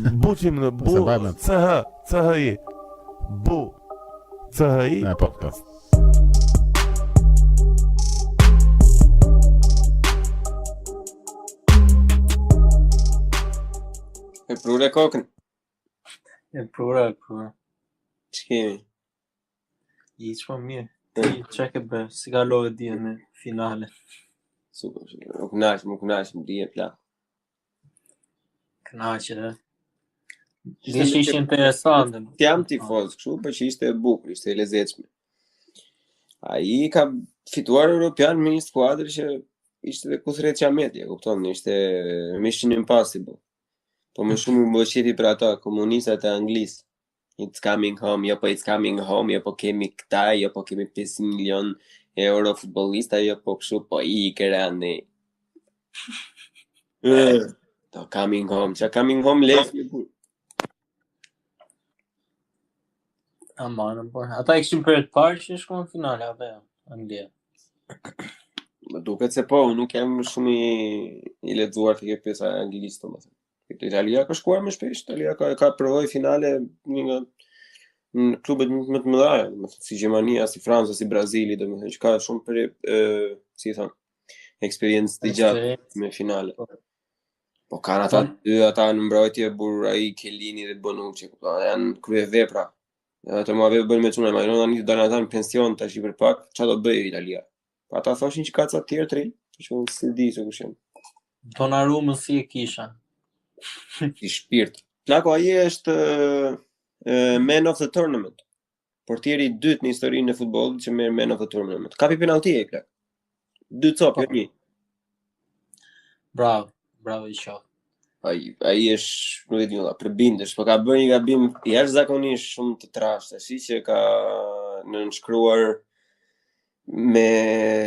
Buçim në bu CHI. Bu CHI podcast. E prure kokën. E prura. Që kemi? I që mirë. Ti që ke bërë, si ka lojë dhije me finale. Super, më kënaqë, më dhije plak. Kënaqë, dhe. Dish ishte interesante. Jam tifoz, kështu, për që ishte e bukur, ishte e lezetshme. Ai ka fituar Europian me një skuadër që ishte dhe Kusret Qameti, e kupton, ishte Mission Impossible. Po më shumë më qefi për ata komunistat e Anglisë. It's coming home, jo po it's coming home, jo po kemi këta, jo po kemi 5 milion euro futbolista, jo po kështu, po i kërani. To coming home, që coming home lesë një burë. Amanë, por. Ata e këshim për e të parë që shko në finale, apo jo, Anglia. Më duket se po, unë nuk jam shumë i lexuar të kjo pjesa e Anglisë, të më thënë. Italia ka shkuar më shpesh, Italia ka provoj finale një nga në klubet më të mëdha, si Gjermania, si Franca, si Brazili, domethënë që ka shumë për si thon, eksperiencë të gjatë me finale. Po kanë ata në mbrojtje Burai, Chiellini dhe Bonucci, janë kryevepra. Ata më avë bën me çuna, më tani dalin ata në pension tash për pak, çfarë do bëjë Italia? Po ata thoshin që ka ca të tjerë të rinj, që unë si di se kush janë. Donnarumma si e kisha. I shpirt. Plako, ai është man of the tournament. Portieri i dytë në historinë e futbollit që merr man of the tournament. Kapi penalti ai plak. 2 copë, jo 1. Bravo i shoh. Ai është, nuk e di valla, përbindesh, po ka bërë një gabim jashtëzakonisht shumë të trashtë, si që ka nënshkruar me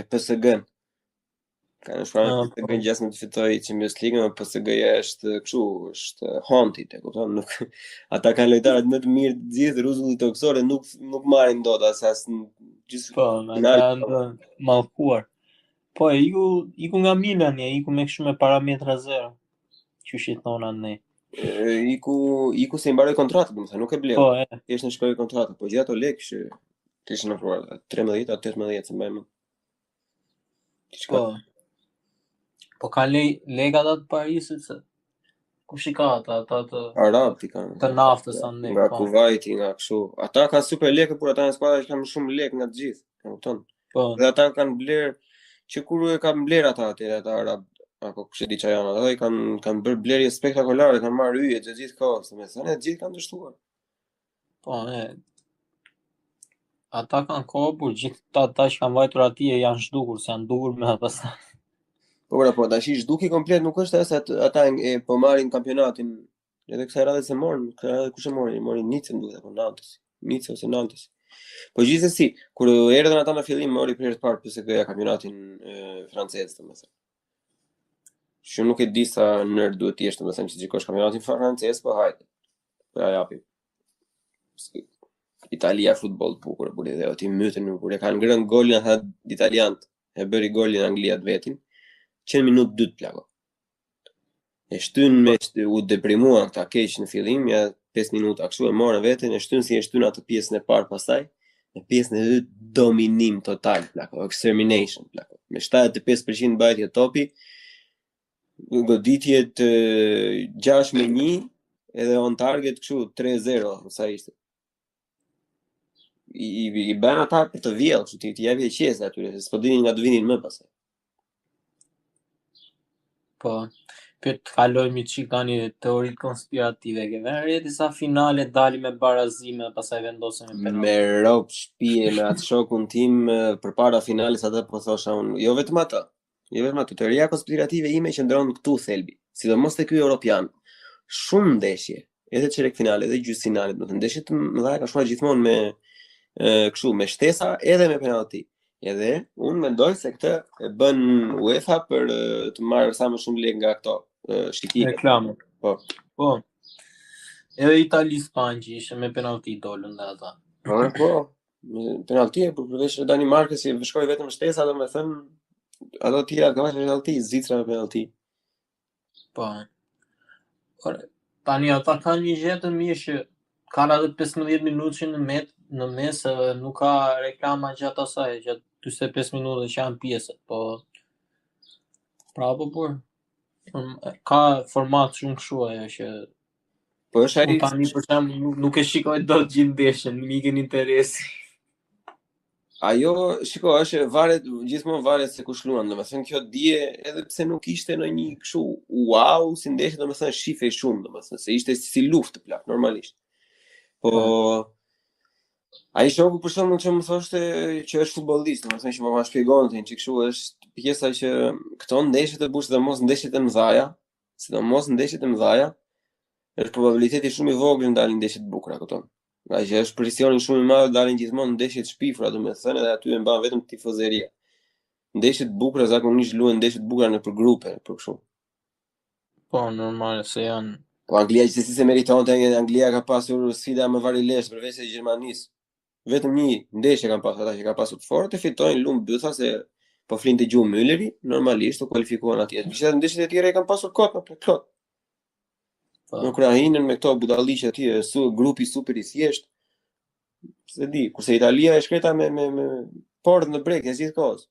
PSG-n. Ka nëshkruar PSG gjasë me të fitoj Champions League, me PSG-ja është kështu, është haunted, e kupton, nuk ata kanë lojtarët më të mirë të gjithë rruzullit toksore, nuk marrin dot asas gjithë. Po, kanë mallkuar. Po, iku nga Milan, iku me kështu me parametra zero. Qysh i thona ne. Iku se i mbaroi kontratën, domethënë nuk e bleu. Po, thjesht në shkoi kontratën, po gjithë ato lekë kishin ofruar 13 a 18, se mbaj më. Po ka lega ata të Parisit se kush i ka ata të Arab i kanë. Të naftës anë. Nga Kuwaiti, nga kështu. Ata kanë super lekë, por ata janë skuadra që kanë më shumë lekë nga të gjithë, e kupton? Po. Dhe ata kanë bler që kur e kanë bler ata ata Arab, apo kush e di çfarë janë, ata i kanë bërë blerje spektakolare, kanë marrë hyje të gjithë kohës, domethënë të gjithë kanë dështuar. Po, ata kanë kohë, por gjithë ata që kanë vajtur atje janë zhdukur, se janë dukur me pastaj. Po, tash zhduki komplet nuk është se ata po marrin kampionatin. Edhe kësaj radhe se morën, kush e mori? Mori Nicën duhet apo Nantes. Nicë ose Nantes. Po gjithsesi, kur erdhën ata në fillim mori për herë të parë PSG-ja kampionatin francez, domethënë. Që nuk e di sa nerd duhet të jesh, domethënë që gjikosh kampionatin francez, po hajde. Po ja japim. Italia futboll të bukur, por edhe ati mytën kur e kanë ngrënë golin ata italianët, e bëri golin Anglia vetin. 100 minutë dytë plako. E shtyn me u deprimuan këta keq në fillim, ja 5 minuta kështu e morën veten, e shtyn si e shtyn atë pjesën e parë pastaj, në pjesën e dytë dominim total plako, extermination plako. Me 75% mbajtje topi, goditje të 6-1 edhe on target kështu 3-0 sa ishte. I bën ata për të vjellë, kështu ti japi qesë atyre, se s'po dinin nga do vinin më pastaj. Po, për të kalojmë që ka një teori konspirative, ke vënë disa finale dali me barazime, pastaj vendosën me penalti. Me rob shtëpie me atë shokun tim përpara finales atë po thosha unë, jo vetëm atë. Teoria konspirative ime qëndron këtu thelbi, sidomos te ky europian. Shumë ndeshje, edhe çerek finale, edhe gjysmëfinalet, do të ndeshje të mëdha ka shkuar gjithmonë me kështu me shtesa edhe me penalti. Edhe unë mendoj se këtë e bën UEFA për të marrë sa më shumë lekë nga këto shqiptike. Reklamë. Po. Edhe Itali-Spanjë ishte me penalti dolën dhe ata. Po. Penalti për përveç Danimarkës që shkoi vetëm shtesa, domethënë ato tjera kanë penalti, Zvicra me penalti. Po. Tani ata kanë një gjë të mirë që kanë atë 15 minutë që në mes nuk ka reklama gjatë asaj, gjatë 45 minutë që janë pjesët, po prapë ka format shumë kështu ajo që Po është ai tani për shembull nuk e shikoj dot gjithë ndeshjen, më ikën interesi. ajo, shiko, është gjithmonë varet se kush luan, domethënë kjo dije edhe pse nuk ishte në një kështu wow, si ndeshje, domethënë shifej shumë, domethënë se ishte si luftë plak normalisht. Po ai shoku për shembull që më thoshte që është futbollist, domethënë që më shpjegonte që kështu është pjesa që këto ndeshje të bush, sidomos ndeshjet e mëdha, është probabiliteti shumë i vogël ndalin ndeshje të bukura, kupton? Nga që është presioni shumë i madh, dalin gjithmonë ndeshje të shpifura, domethënë edhe aty e mban vetëm tifozeria. Ndeshje të bukura zakonisht luhen ndeshje të bukura nëpër grupe, për kështu. Po normal se janë. Po Anglia që si se meritonte, Anglia ka pasur sfida më varilesh përveç se Gjermanisë. Vetëm një ndeshje kanë pasur ata që kanë pasur të fortë, fitojnë lumë bytha se po flinte gjuhë Mülleri, normalisht u kualifikuan atje. Gjithashtu ndeshjet e tjera i kanë pasur kot, plot. Në Ukrainën me këto budalliqe atje, grupi super i thjesht. Se di, kurse Italia e shkreta me portë në brek, gjithkohës.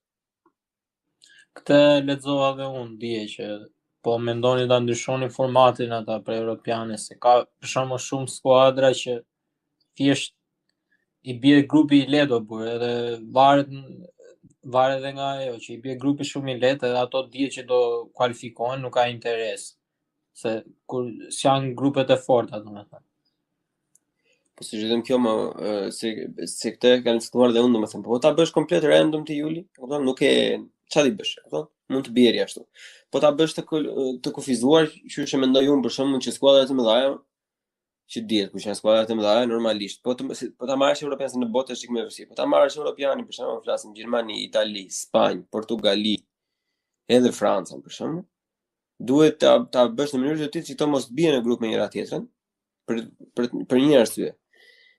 Këtë lexova edhe unë dije që po mendoni ta ndryshoni formatin ata për europiane, se ka për shembull shumë skuadra që thjesht i bie grupi i lehtë burr, edhe varet edhe nga ajo që i bie grupi shumë i lehtë, edhe ato dihet që do kualifikohen, nuk ka interes. Se kur janë grupet e forta, domethënë. Po si vetëm kjo më se këtë kanë diskutuar dhe unë, domethënë, po ta bësh komplet random ti Juli, kupton, nuk e çfarë i bësh, kupton? Mund të bjerë ashtu. Po ta bësh të kufizuar, që mendoj unë për shembull që skuadrat e mëdha që dihet kush janë skuadrat e mëdha normalisht, po ta marrësh europian se në botë është më vështirë. Po ta marrësh europianin për shembull, flasim Gjermani, Itali, Spanjë, Portugali, edhe Franca për shembull. Duhet ta bësh në mënyrë të tillë që këto mos bien në grup me njëra tjetrën për një arsye.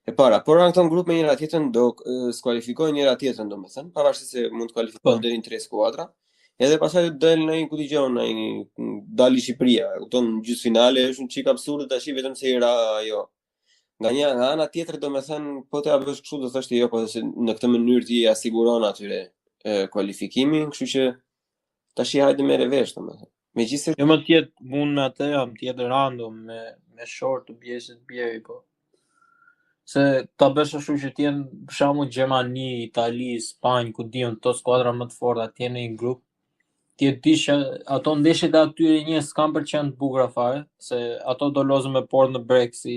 E para, por në këto grup me njëra tjetrën do skualifikojnë njëra tjetrën, domethënë, pavarësisht se mund të kualifikohen deri në 3 skuadra. Edhe pastaj del në një ku dëgjon, në një dali Shqipëria, kupton, në gjysmëfinale është një çik absurde tash vetëm se i ra ajo. Nga ana tjetër domethënë, po të bësh kështu do thoshte jo, po se në këtë mënyrë ti asiguron atyre kualifikimin, kështu që tash hajde merre vesh domethënë. Megjithëse jo më tjetë mund me atë jam tjetë random me short të bjesit bjeri, po se ta bësh ashtu që t'jen për shembull Gjermani, Itali, Spanjë, ku diun këto skuadra më të forta t'jen në një grup, ti e di që ato ndeshjet e atyre një s'kan për qenë të bukura fare, se ato do lozën me portë në brek se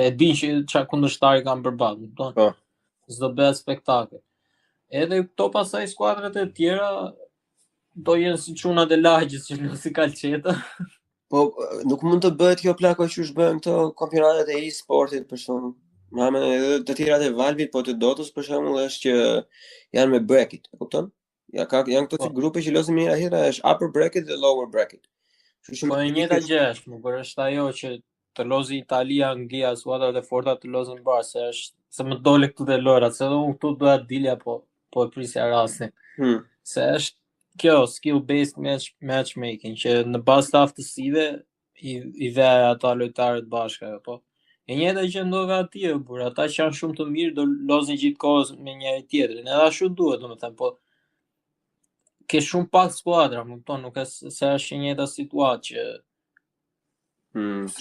e din që çfarë kundërshtari kanë përballë, kupton? Po. S'do bëhet spektakël. Edhe këto pasaj skuadrat e tjera do jenë si çunat e lagjës që nuk si kalçeta. Po nuk mund të bëhet kjo plako që është bën këto kampionatet e e-sportit për shembull. Edhe të tjerat e Valvit, po të Dotës për shembull është që janë me bracket, e kupton? Janë këto grupe që losin me njëra tjetra, është upper bracket dhe lower bracket. Po e njëjta gjë është, më kur është ajo që të lozi Italia, Anglia, skuadrat e forta të lozin bashkë, se më dole këtu te lojrat, se edhe unë këtu doja dilja, po e prisja rastin. Se është kjo skill-based matchmaking, që në bazë të aftësive i ve ata lojtarët bashkë, po. E njëjta që ndodh atje, por ata që janë shumë të mirë do lozin gjithkohës me njëri tjetrin. Edhe ashtu duhet, domethënë, po ke shumë pak skuadra, më kupton, nuk është se është një njëjta situatë që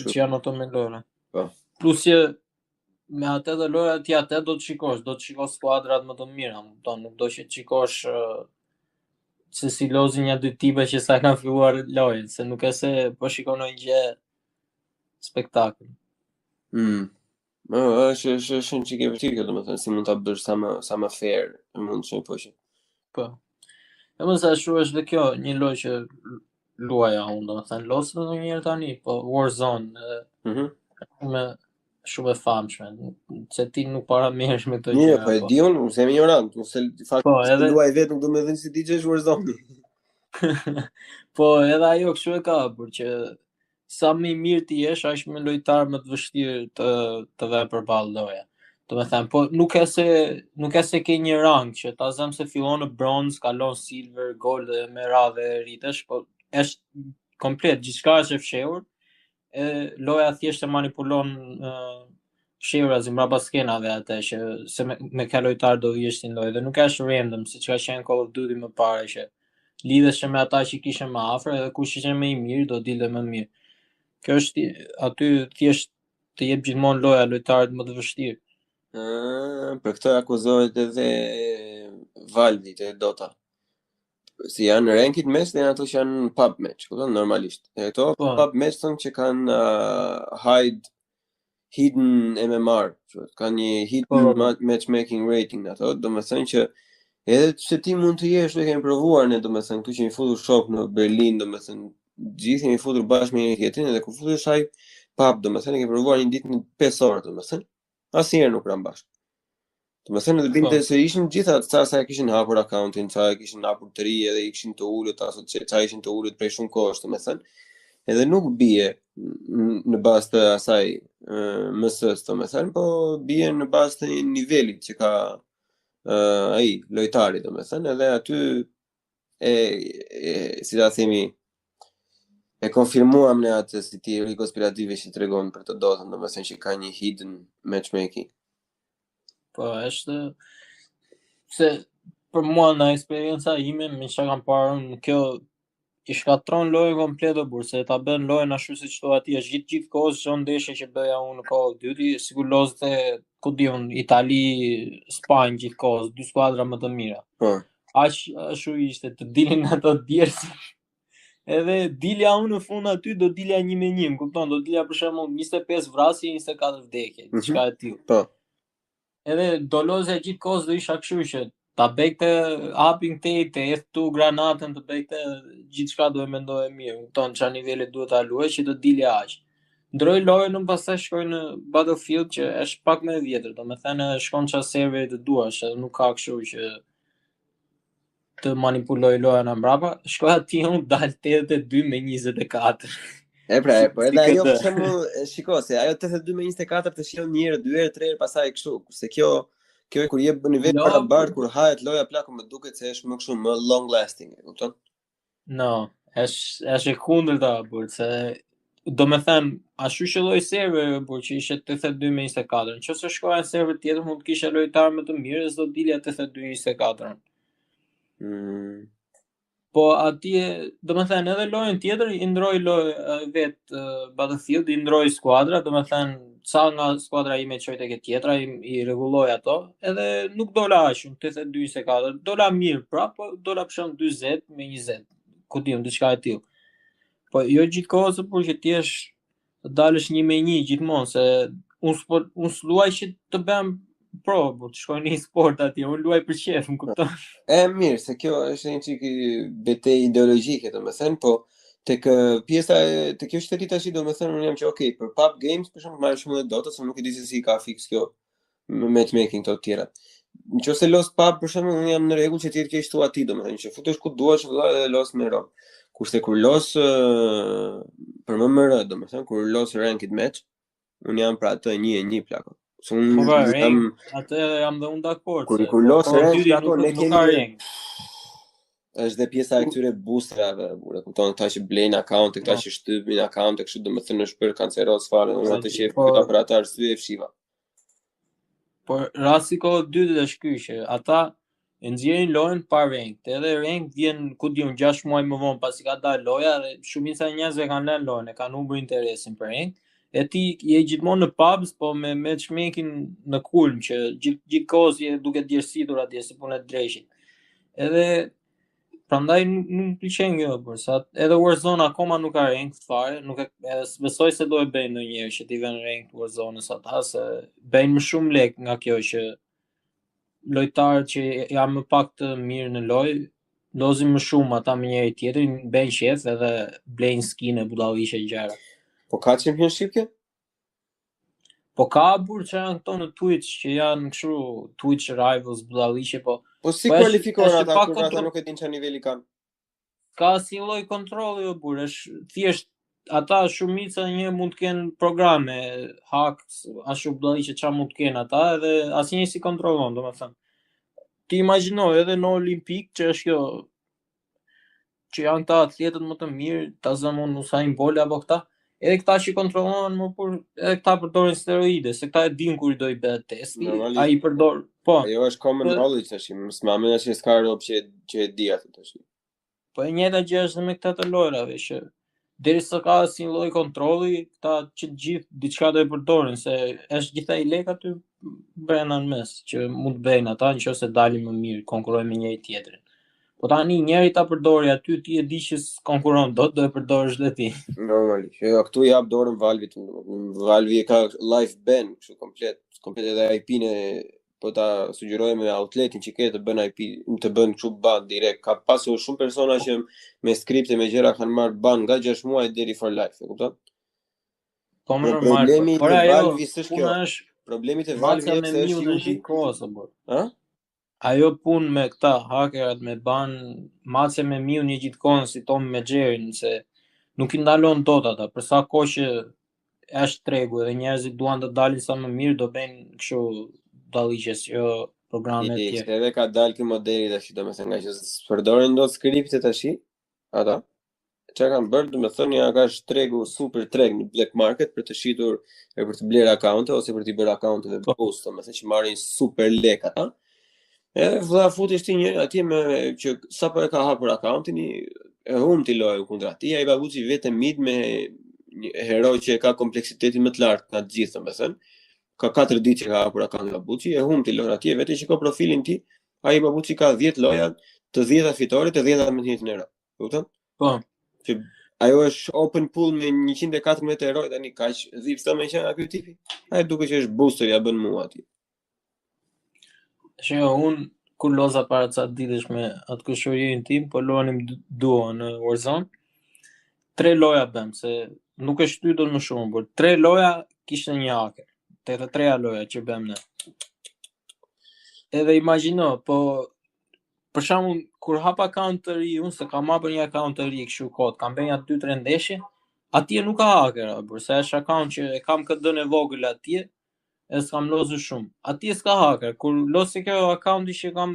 që janë ato me lojra. Po. Plus që me atë dhe lojra ti atë do të shikosh skuadrat më të mira, më kupton, nuk do që të shikosh se si lozin një dy tipe që sa kanë filluar lojën, se nuk e se po shikon një gjë spektakël. Është një çike vërtet kjo, domethënë si mund ta bësh sa më fair, mund të shoj po që. Po. E më sa shu është dhe kjo, një lojë që luaja unë, domethënë losë edhe një herë tani, po Warzone, me shumë e famshme, se ti nuk para merresh me këto gjëra. Mirë, po e di unë se jam ignorant, se fakti luaj vetë nuk do më thënë se ti je Warzone. Po edhe ajo kështu e ka, por që sa më i mirë ti jesh, aq më lojtar më të vështirë të ve përballë loja. Domethënë, po nuk e se ke një rang që ta zëm se fillon në bronze, kalon silver, gold dhe me radhë rritesh, po është komplet gjithçka është e fshehur. loja thjesht e manipulon shevra mbrapa skenave atë që se me ka lojtar do vishtin lojë dhe nuk është random siç ka qenë Call of Duty më parë që lidhesh me ata që kishin më afër edhe kush ishte më i mirë do dilte më mirë. Kjo është aty thjesht të jep gjithmonë loja lojtarët më të vështirë. Për këtë akuzohet edhe Valve te Dota. Si janë ranked match dhe ato që janë pub match, kupton normalisht. E këto pub match thonë që kanë hidden MMR, kanë një hidden matchmaking rating ato, domethënë që edhe pse ti mund të jesh duke provuar ne domethënë këtu që mi futur shok në Berlin, domethënë gjithë jemi futur bashkë me njëri tjetrin edhe kur futesh ai pub, domethënë kemi provuar një ditë në 5 orë domethënë. Asnjëherë nuk ram bashkë. Domethënë do binte se ishin gjitha sa kishin hapur accountin, sa kishin hapur të ri edhe i kishin të ulët aso sa ishin të ulët prej shumë kohësh domethënë. Edhe nuk bie në bazë të asaj mësës domethënë, po bie në bazë të nivelit që ka ai lojtari domethënë, edhe aty si ta themi e konfirmuam ne atë si teori konspirative që tregon për të Dotën, domethënë që ka një hidden matchmaking. Po është se për mua në eksperienca ime me çka kam parë kjo i shkatron lojën komplet o burr, se ta bën lojën ashtu siç thua ti, është gjithë kohës çdo ndeshje që bëja unë në Call of Duty, sikur lozte ku diun Itali, Spanjë gjithë kohës, dy skuadra më të mira. Po. Ashtu ishte, të dilin ato djersi. Edhe dilja unë në fund aty do dilja 1-1, më kupton, do dilja për shembull 25 vrasje, 24 vdekje, diçka e tillë. Po. Edhe do lozja gjithë kohës do isha kështu që ta bëjte hapin te F2 granatën, të bëjte gjithçka do e mendoje mirë, kupton çfarë niveli duhet ta luaj që të dilë aq. Ndroj lojën unë pastaj shkoj në Battlefield që është pak më e vjetër, domethënë shkon çfarë serveri të duash, edhe nuk ka kështu që të manipuloj lojën mbrapa. Shkoj aty unë dal 82 me 24. Pra, po edhe ajo për shembull, shiko se ajo 82 me 24 të shjon një herë, dy herë, tre herë pastaj kështu, se kjo kur jep në nivel barabart, kur hahet loja plaku më duket se është më kështu më long lasting, e kupton? No, është e kundërta, burr, se domethënë ashtu që lloj server, burr, që ishte 82 me 24. Nëse shkoja në server tjetër mund të kisha lojtar më të mirë, s'do dilja 82 me 24. Po atje, domethënë edhe lojën tjetër i ndroi vet Battlefield, i ndroi skuadra, domethënë sa nga skuadra ime çoi tek e tjetra, i rregulloi ato, edhe nuk dola aq, 82-24, dola mirë prap, po dola për shemb 40 me 20. Ku diun diçka e tillë. Po jo gjithkohës por që ti të dalësh 1-1 gjithmonë, se unë s'luaj që të bëjmë pro, po të shkoj në e-sport atje, unë luaj për qef, më kupton. Mirë, se kjo është një çik betejë ideologjike, domethënë, po tek pjesa tek kjo shteti tash domethënë unë jam që okay, për pub games për shembull marr shumë Dota, se nuk e di se si ka fix kjo matchmaking të tjera. Nëse los pub për shembull unë jam në rregull që ti të kesh thua ti domethënë që futesh ku duash dhe los me rom. Kurse kur los për MMR domethënë kur los ranked match, unë jam pra atë 1-1 plako. Atë jam dhe unë dakord. Kur los ranked plako ne kemi është dhe pjesa e këtyre boosterave, burë, kupton këta që blejnë account, këta që shtypin account, kështu domethënë është për kanceros fare, unë atë që këta për ata arsye e fshiva. Por rasti kohë dytë është ky që ata e nxjerrin lojën pa rank, edhe rank vjen ku diun 6 muaj më vonë pasi ka dalë loja dhe shumica e njerëzve kanë lënë lojën, e kanë humbur interesin për rank. E ti je gjithmonë në pubs, po me matchmaking në kulm që gjithkohës je duke djersitur atje si punë drejshit. Edhe prandaj nuk pëlqen kjo, por sa edhe Warzone akoma nuk ka rank fare, nuk e besoj se do e bëjnë ndonjëherë që t'i vënë rank Warzone-s ata, se bëjnë më shumë lek nga kjo që lojtarët që janë më pak të mirë në lojë, lozin më shumë ata me njëri tjetrin, bëjnë shef edhe blejnë skine budalliqe gjëra. Po ka championship kjo? Po ka burr që janë këto në Twitch, që janë kështu Twitch rivals budalliqe, po si kualifikohen ata kur ata nuk e din çfarë niveli kanë? Ka si lloj kontrolli o burr, është thjesht ata shumica një mund të kenë programe, hacks, ashtu budalliqe çfarë mund të kenë ata edhe asnjëri si kontrollon, domethënë. Ti imagjino edhe në Olimpik që është kjo që janë ta atletët më të mirë, ta zëmon Usain Bolt apo këta, Edhe këta që kontrollojnë më por edhe këta përdorin steroide, se këta e din kur do i bëhet testi, Normalisht. ai përdor, po. Ajo është common knowledge tash, s'ma mendja që s'ka rob që e di atë tash. Po e njëjta gjë është me këta të lojrave që derisa ka asnjë lloj kontrolli, këta që të gjithë diçka do e përdorin se është gjithaj lek aty brenda në mes që mund të bëjnë ata nëse dalin më mirë, konkurrojnë me njëri tjetrin. Po tani njëri ta përdori aty, ti e di që konkuron dot, do e përdorësh dhe ti. Normalisht. Jo, këtu jap dorën Valvit. Valvi e ka live ban, kështu komplet edhe IP-n e po ta sugjeroj me outletin që ke të bën IP, të bën kështu ban direkt. Ka pasur shumë persona që me skripte me gjëra kanë marrë ban nga 6 muaj deri for life, e kupton? Po më normal. Problemi Por i ajo Valvis është kjo. Problemi te Valvi Valvi është se është në juti. kohës apo. Ë? Ajo punë me këta hakerat me ban mace me miu një gjithkohën si Tom me Jerryn se nuk i ndalon dot ata, për sa kohë që është tregu edhe njerëzit duan të dalin sa më mirë, do bëjnë kështu dalliqes, jo programe të tjera. Edhe ka dalë ky modeli tash, domethënë nga që përdorin dot skripte tash, ata. Çka kanë bërë, domethënë ja ka tregu super treg në black market për të shitur e për të blerë akaunte ose për të bërë akaunte dhe post, domethënë që marrin super lek ata. Edhe vëlla futesh ti një atje me që sapo e ka hapur akauntin e humti lojën kundra tij, ai babuçi vetëm mid me një hero që ka kompleksitetin më të lartë nga të gjithë, domethënë. Ka 4 ditë që ka hapur akauntin babuçi, e humti lojën atje, vetë që ka profilin ti, ai babuçi ka 10 loja, të 10 fitore, të 10 me një euro. Kupton? Po. Që ajo është open pool me 114 eroj tani kaq dhipsta me që nga ky tipi. Ai duket që është booster ja bën mua aty. Shë unë kur loza para ca ditësh me atë kushërinë tim, po luanim duo në Warzone. 3 loja bëm se nuk e shtytën më shumë, por 3 loja kishte një haker. Te të treja loja që bëm ne. Edhe imagjino, po për shembull kur hap akaunt të ri, unë se kam hapur një akaunt të ri kështu kot, kam bën ja 2-3 ndeshje, atje nuk ka haker, por se është akaunt që e kam KD-n e vogël atje. E s'kam lozur shumë. Atje s'ka haker. Kur losi kjo akaunti që kam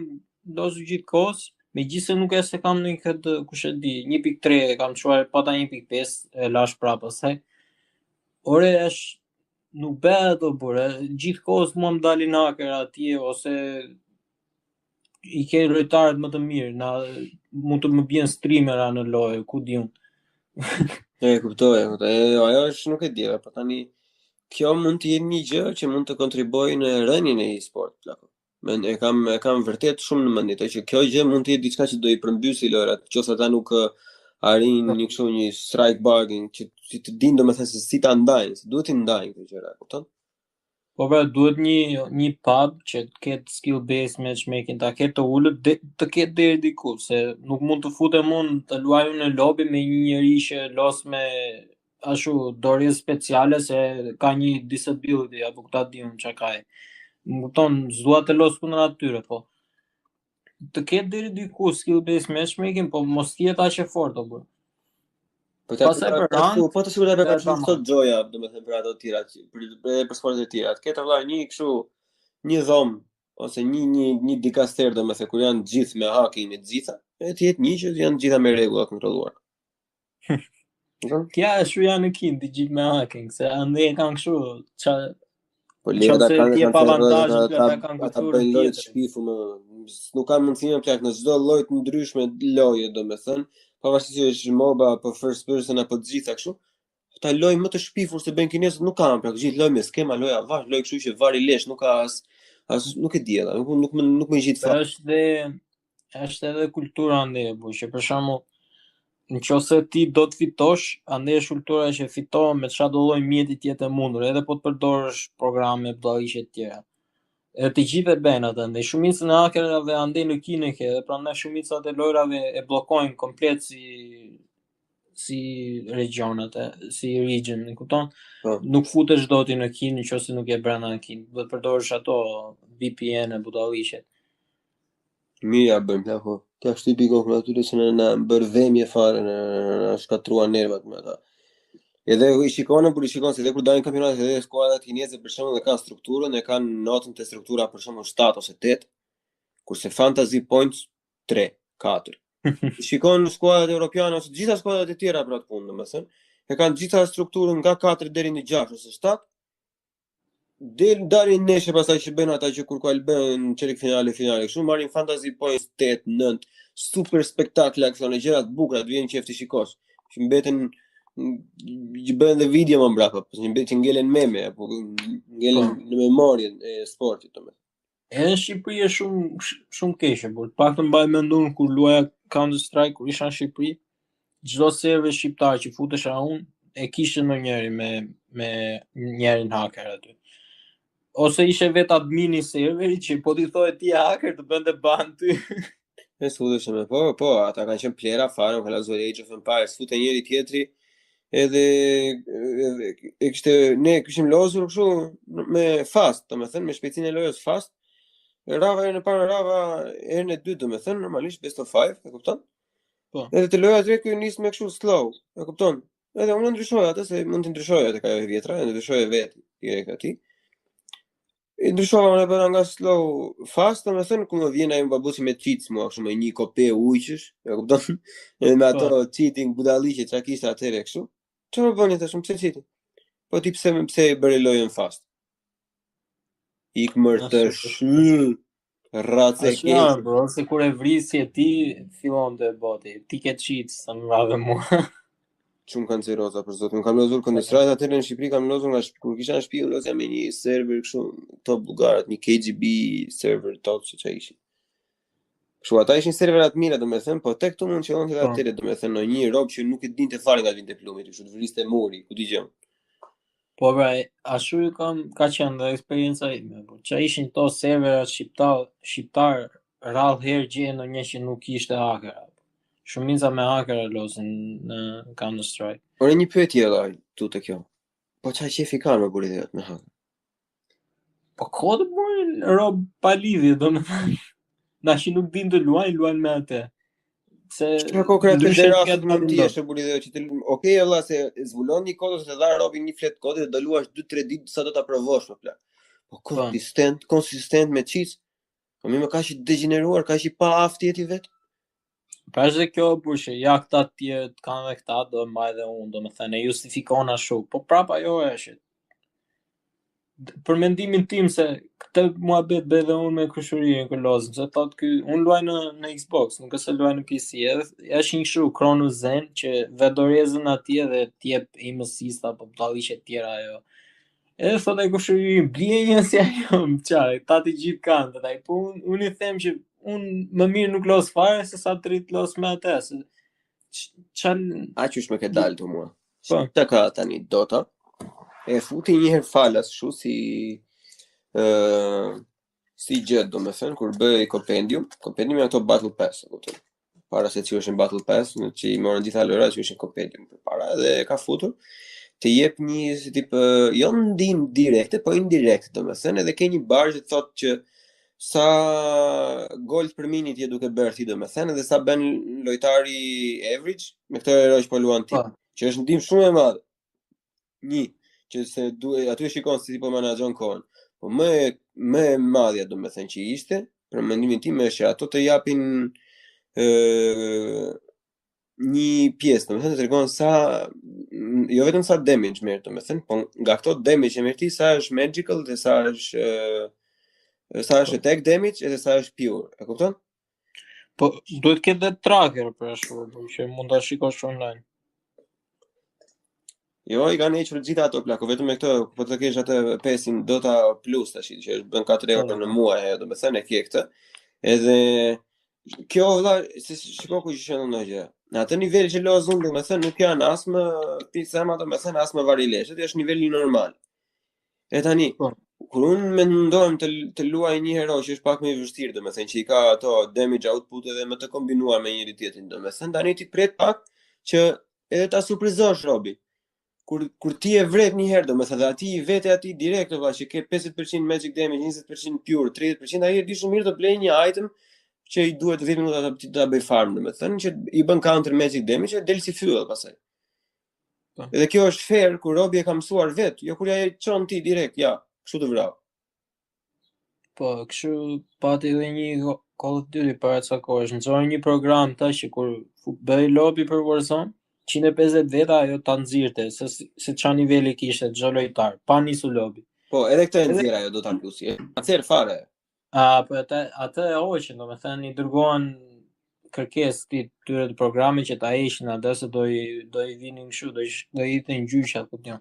lozur gjithë kohës, megjithëse nuk e se kam në këtë kush e di, 1.3 e kam çuar pata 1.5 e lash prapë pastaj. Ore është nuk bëhet ato por gjithë kohës mua më dalin haker atje ose i ke lojtarët më të mirë, na mund të më bien streamera në lojë, ku di unë. E kuptoj, ajo është nuk e di, po tani kjo mund të jetë një gjë që mund të kontribuojë në rënien e e-sport plako. E kam vërtet shumë në mendje që kjo gjë mund të jetë diçka që do i përmbysë lojrat, nëse ata nuk arrin një kështu një strike bargain që të dinë domethënë se si ta ndajnë, se duhet të ndajnë këto gjëra, kupton? Po pra duhet një pub që të ketë skill based matchmaking, ta ketë të ulët të ketë deri diku, se nuk mund të futem unë të luaj në lobby me një njerëz që los me ashtu dorë speciale se ka një disability apo këta di unë çka ka. Më kupton, s'dua të los kundër atyre, po të ketë deri diku skill based matchmaking, po mos jetë aq e fortë apo. Po të sigurisht ka shumë sot joja, domethënë për ato të tjera, për sportet e tjera. Këtë vëlla një kështu një dhomë ose një dikaster domethënë kur janë të gjithë me hacking me të gjitha, e të jetë një që janë të gjitha me rregulla kontrolluar. Tja shu janë në kind të gjithë me hacking, se ande e kanë kështu qa... Po lega kanë ata bëjnë lojë të shpifu më... Nuk kanë mundësi me plak në çdo lloj të ndryshme loje, domethënë, pavarësisht që është MOBA apo first person apo të gjitha kështu. Ata lojë më të shpifur se bën kinezët nuk kanë, pra gjithë lojë me skema, loja vash, lojë kështu që vari lesh, nuk ka as nuk e di ata, nuk më ngjit fare. Është edhe kultura ande, që për shembull nëse ti do të fitosh, ande është kultura që fiton me çfarë do lloj mjeti të jetë e mundur, edhe po të përdorësh programe bllaqe të tjera. Edhe të gjithë e bëjnë atë, ndaj shumicën e hakerave ande në Kinë ke, dhe prandaj shumica e lojrave e bllokojnë komplet si regionat, si region, e kupton? Nuk futesh dot në Kinë nëse nuk je brenda në Kinë, do të përdorësh ato VPN e budalliqe. Mira bën plako. Ka shty pikon aty që na bër vëmje fare, na shkatrua nervat me ata. Edhe i shikon se edhe kur dalin kampionatet edhe skuadrat kineze për shembull e kanë strukturën, e kanë notën te struktura për shembull 7 ose 8, kurse fantasy points 3, 4. I shikon skuadrat europiane ose gjitha skuadrat e tjera për atë punë, domethënë, e kanë gjitha strukturën nga 4 deri në 6 ose 7. Dalin neshe pastaj që bën ata që kur bën çelik finale kështu marrin fantasy points 8, 9, super spektakla këto në gjëra të bukura, të vjen qef të shikosh. Që mbeten që bën dhe video më mbrapa, që mbeten ngelen meme apo ngelen në memorien e sportit domethënë. Edhe në Shqipëri është shumë keqe, por të paktën mbaj mendon kur luaja Counter Strike kur isha në Shqipëri, çdo server shqiptar që futesha unë e kishte ndonjëri me njërin hacker aty. Ose ishe vet admini serveri që po t'i thoje ti hacker të bënte ban ty. Ne sudeshëm po, ata kanë qenë plera fare, kanë lazuar Age of Empires, fute njëri tjetri, edhe ne kishim lozur kështu me fast, domethënë me shpejtësinë e lojës fast. Rava herën e parë, rava herën e dytë, domethënë normalisht best of 5, e kupton? Po. Edhe të loja drejt nis me kështu slow, e kupton? Edhe unë ndryshoja atë se mund të ndryshoja tek ajo e vjetra, ndryshoja vetë direkt aty. I ndryshova më bëra nga slow fast, domethënë ku më vjen ai babusi me cheats mua kështu me një kope ujqësh, e kupton? Edhe me ato cheating budalliqe çka kishte atëre kështu. Çfarë bëni tash, pse cheati? Po ti pse bëre lojën fast? Ik mërtësh rrace keq. Bro, se kur e vrisi e ti fillon të boti, ti ke cheats sa më radhe mua. Shumë kanceroza për zotin. Kam lozur Counter Strike atëherë në Shqipëri, kam lozur nga kur kisha në shtëpi, lozja me një server kështu top bullgarat, një KGB server top që ishin. Kështu ata ishin serverat mira domethënë, po tek këtu mund të qenë edhe atëherë domethënë në një rob që nuk e dinte fare nga vinte plumi, kështu të vriste muri, ku di gjë. Po pra, ashtu ka qenë dhe eksperienca ime, po që ishin to serverat shqiptar rrallë herë gjenë në një që nuk ishte hacker. Shumica me hacker e lozin në Counter Strike. Ore një pyetje edhe tu te kjo. Po çfarë qefi kanë me buri me hacker? Po kodë burin rob pa lidhje, domethënë. Na që nuk din të luajnë me atë. Se çka konkret në rastet mund të jesh e buri dhe që okay valla se zbulon një kod ose të dha robin një flet kodi dhe do luash 2-3 ditë sa do ta provosh më plak. Po konsistent me cheats. Po më kaq i degeneruar, kaq i pa aftë jeti vet. Pra është dhe kjo burshë, ja këta tjerë kanë dhe këta, do mbaj dhe unë, do me thënë, e justifikon ashtu, po prapa jo është. Për mendimin tim se këtë muhabet bëj dhe unë me kushurinë këllozën, se thotë ky, unë luaj në Xbox, nuk se luaj në PC, edhe është një kështu Kronu Zen, që vedorezën atje dhe t'jep imësista, po dallishe tjera ajo. Edhe thotë e kushurinë, blije një si ajo, qaj, ta t'i gjithë kanë, dhe po unë i them që unë më mirë nuk los fare se sa të rritë los me atë. A qysh me ke dalë të mua? Po. Të ka tani Dota, e futi njëherë falas shu si gjëtë do me thënë, kur bëj kompendium e ato Battle Pass, para se që është në Battle Pass, në që i morën gjitha lëra që është në kompendium për para, dhe ka futur, të jep një si tipë, jo ndim direkte, po indirekt do me thënë, edhe ke një barë që thotë që sa gold për minit je duke bërë ti do me thënë, edhe sa ben lojtari average, me këtë eroj që po luan ti, që është ndim shumë e madhe. Një, që se aty e shikon se si po menaxhon kohën. Po më e madhja do me thënë që ishte, për mendimin tim është ato të japin një pjesë, do me thënë të tregon sa, jo vetëm sa damage merr, do me thënë, po nga këto damage e merr ti sa është magical dhe sa është attack damage edhe sa është pure, e kupton? Po duhet të ketë tracker për ashtu, që mund ta shikosh online. Jo, i kanë hequr gjitha ato plako, vetëm me këtë, po të kesh atë pesin Dota Plus tash, që është bën 4 euro në muaj, do të thënë e ke këtë. Edhe kjo vëlla, se shikoj ku që në gjë. Në atë nivel që lozun, do të thënë nuk janë as më pizema, do të thënë as më varilesh, është niveli normal. E tani, kur unë mendojmë të luaj një hero që është pak më i vështirë, do të thënë që i ka ato damage output edhe më të kombinuar me njëri tjetrin, do të thënë tani ti pret pak që edhe ta surprizosh Robi. Kur ti e vret një herë, domethënë ati i vete aty direkt valla që ke 50% magic damage, 20% pure, 30%, ai e di shumë mirë të blej një item që i duhet 10 minuta ta bëj farm, domethënë që i bën counter magic damage e del si fyll pastaj. Edhe kjo është fair kur Robi e ka mësuar vet, jo kur ai çon ti direkt, ja, kështu të vrau. Po, kështu pati edhe një Call of Duty para ca kohësh, nxorën një program tash që kur bëj lobby për Warzone, 150 veta ajo ta nxirte se ç'a niveli kishte çdo lojtar, pa nisu lobi. Po, edhe këtë e nxjerr ajo Dota Plusi. Atëherë fare. Po atë e hoqën, domethënë i dërguan kërkesë tyre të programit që ta heqin atë se do i vinin kështu, do i hitin gjyqat kupton.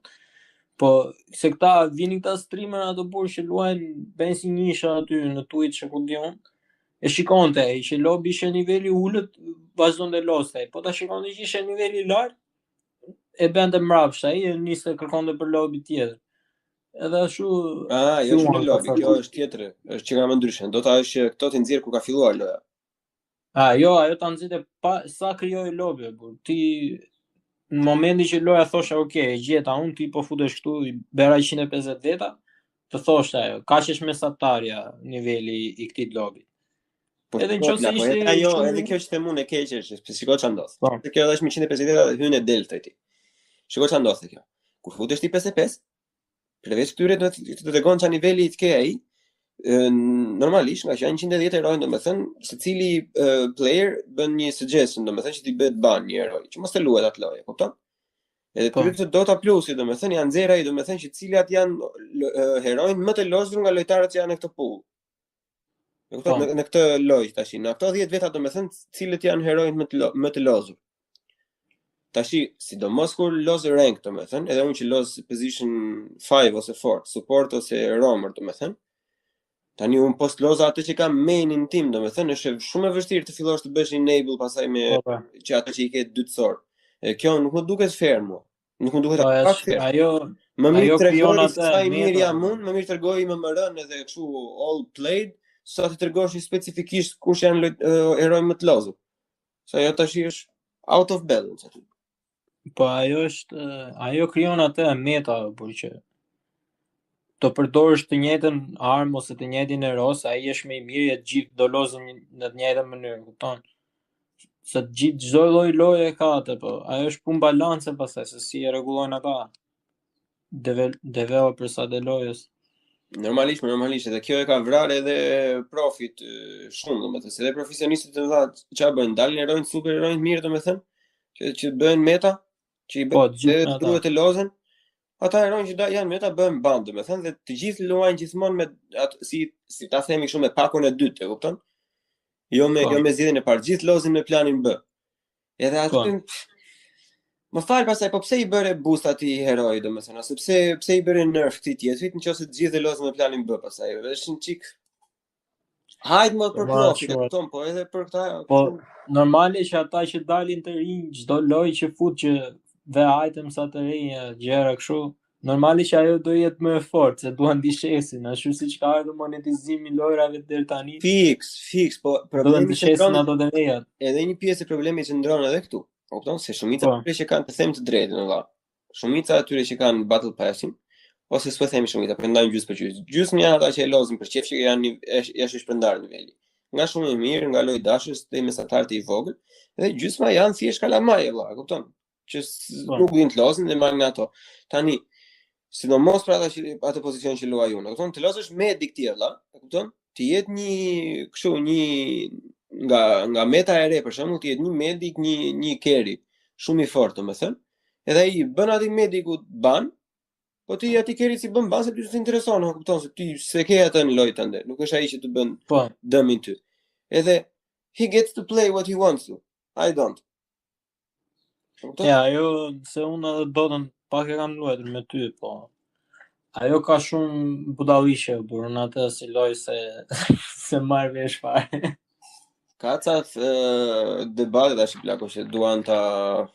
Po se këta vinin këta streamer ato burë që luajnë bën si njësha aty në Twitch që ku diun. E shikonte ai që lobi ishte niveli ulët, vazhdonte loste. Po ta shikonte që ishte niveli lart, e bënte mbrapsht ai e niste kërkonte për lobi tjetër. Edhe ashtu jo është në lobi, kjo është tjetër, është që nga më ndryshe. Do ta është këto ti nxjerr kur ka filluar loja. Jo, ajo ta nxite pa sa krijoi lobi, burr. Ti në momentin që loja thosha, okay, e gjeta unë, ti po futesh këtu, i bëra 150 veta, të thoshte ajo, kaq është mesatarja niveli i këtij lobi. Po edhe nëse ishte ajo, edhe kjo që them unë e keq është, shikoj ç'a ndodh. Se kjo është me 150 veta hyn e delta ti. Shikoj ç'a ndodh kjo. Kur futesh ti 55, përveç këtyre do të tregon ç'a niveli të ke ai. Normalisht nga që janë 110 heroj, domethënë secili player bën një suggestion, domethënë që ti bëhet ban një heroj, që mos të luhet atë lojë, kupton? Edhe për Dota Plusi, domethënë janë nxjerrë ai, domethënë që cilat janë herojnë më të lozur nga lojtarët që janë në këtë pool. Kupton? Në këtë lojë tash, në ato 10 veta domethënë cilët janë herojnë më të lozur. Tashi, sidomos kur loz rank, domethënë, edhe unë që loz position 5 ose 4, support ose roamer, domethënë. Tani un post loza atë që kam mainin tim, domethënë është shumë e vështirë të fillosh të bësh enable pasaj me që ato që i ke dytësor. Kjo nuk më duket fair mua. Nuk më duket aftë fair. Ajo më mirë tregoj sa i mirë jam unë, më mirë tregoj MMR-n edhe kështu all played, sa të tregosh specifikisht kush janë heroj më të lozur. Sa ajo tash është out of balance aty. Po ajo krijon atë meta por që të përdorësh të njëjtën armë ose të njëjtin hero, ai është më i mirë e gjithë do lozën në të njëjtën mënyrë, kupton? Se çdo lloj loje ka atë, po ajo është punë balance pastaj se si e rregullojnë ata developers atë lojës. Normalisht edhe kjo e ka vrarë edhe profit shumë, domethënë se edhe profesionistët e mëdha çfarë bëjnë, dalin herojnë super herojnë mirë domethënë që bëhen meta, që i bëjnë duhet të lozen. Ata herojnë që janë meta bëhen ban, domethënë dhe të gjithë luajnë gjithmonë me atë si ta themi kështu me pakun e dytë, e kupton? Jo me zgjedhjen e parë, gjithë lozin me planin B. Edhe aty më fal pastaj, po pse i bëre boost atij heroi domethënë, ose pse i bëre nerf këtij tjetrit nëse të gjithë lozin me planin B pastaj. Është një çik hajt më për profit, e kupton, po edhe për këtë. Po normale që ata që dalin të rinj çdo lojë që fut që dhe items atë rinj gjëra kështu, normali që ajo do jetë më e fortë, se duan dishesin, ashtu siç ka ardhur monetizimi i lojrave deri tani. Fix, po problemi është ato të reja. Edhe një pjesë e problemit që ndron edhe këtu. Kupton se shumica atyre që kanë të them të drejtën valla. Shumica atyre që kanë battle passin, ose s'po themi shumica, prandaj gjysmë për gjysmë. Gjysmë janë ata që e lozin për çef që janë jashtë shpërndar niveli. Nga shumë e mirë, nga lojë dashës te mesatarët e vogël, dhe gjysma janë thjesht kalamaj valla, kupton? Që nuk din të lozin dhe marrin ato. Tani, sidomos për atë pozicion që luaj unë, kupton? Të lozësh me dikti valla, e kupton? Të jetë nga meta e re për shembull, të jetë një medic, një carry shumë i fortë, domethënë. Edhe ai bën atë medicu ban, po ti aty carry si bën ban se ty s'të intereson, kupton? Se ti s'e ke atë në lojë tënde, nuk është ai që të bën dëmin ty. Edhe he gets to play what he wants to. I don't. Ja, ajo se unë edhe Dotën pak e kam luajtur me ty, po ajo ka shumë budallishe, por në atë si loj se marr vesh fare. Ka ca debate tash plako që duan ta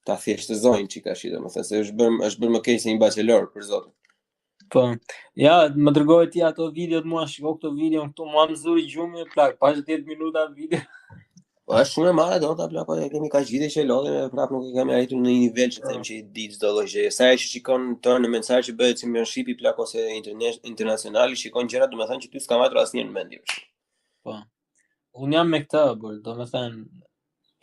thjeshtëzojnë çika shi, domethënë se është bërë më keq se një bachelor për zotin. Po. Ja, më dërgoi ti ato videot mua, shiko këto video këtu, mua më zuri gjumi plak, pas 10 minuta video. Po është shumë e madhe Dota plako, e kemi kaq vite që lodhem e prapë nuk e kemi arritur në një nivel që them që i di çdo lloj gjë. Sa e shikon tournament, sa që bëhet championship-i plako ose internacional, shikon gjëra domethënë që ty s'ka marrë asnjë në mendje. Po. Unë jam me këtë, por domethënë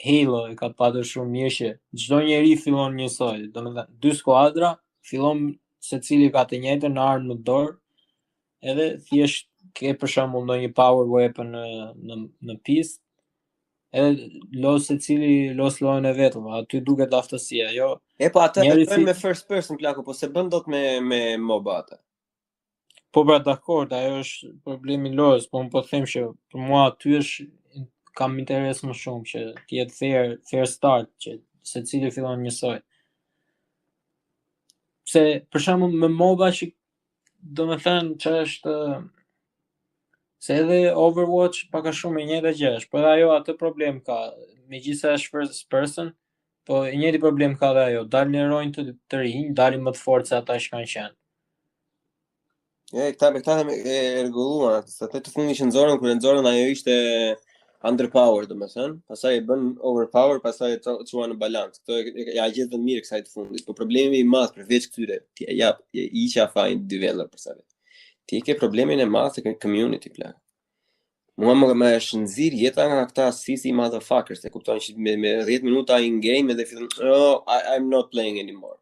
Halo e ka patur shumë mirë që çdo njeri fillon njësoj, domethënë dy skuadra fillon secili ka të njëjtën armë në dorë, edhe thjesht ke për shembull ndonjë power weapon në pistë, Edhe los secili los lojën e vetëm, aty duket aftësia, jo. Po ata e Njeri bëjnë me first person plako, po se bën dot me MOBA ata. Po pra dakord, ajo është problemi i lojës, po unë po them që për mua aty kam interes më shumë që të jetë fair start, që secili fillon njësoj. Se për shembull me MOBA që domethënë që është se edhe Overwatch pak a shumë e njëjta gjë është, por ajo atë problem ka, megjithëse është first person, po e njëjti problem ka dhe ajo, dalin heronj të rinj, dalin më të fortë se ata që kanë qenë. Këta e rregulluan, sa të fundit që nxorën, kur e nxorën ajo ishte underpower, domethënë, pastaj e bën overpower, pastaj e çuan në balancë. Kto ja gjetën mirë kësaj të fundit. Po problemi i madh përveç këtyre, i që fajin developer për sa vetë. Ti ke problemin e madh të community plak. Mua më është nxirr jeta nga këta sisi motherfuckers, e kupton që me 10 minuta in game edhe fillon, oh, I'm not playing anymore.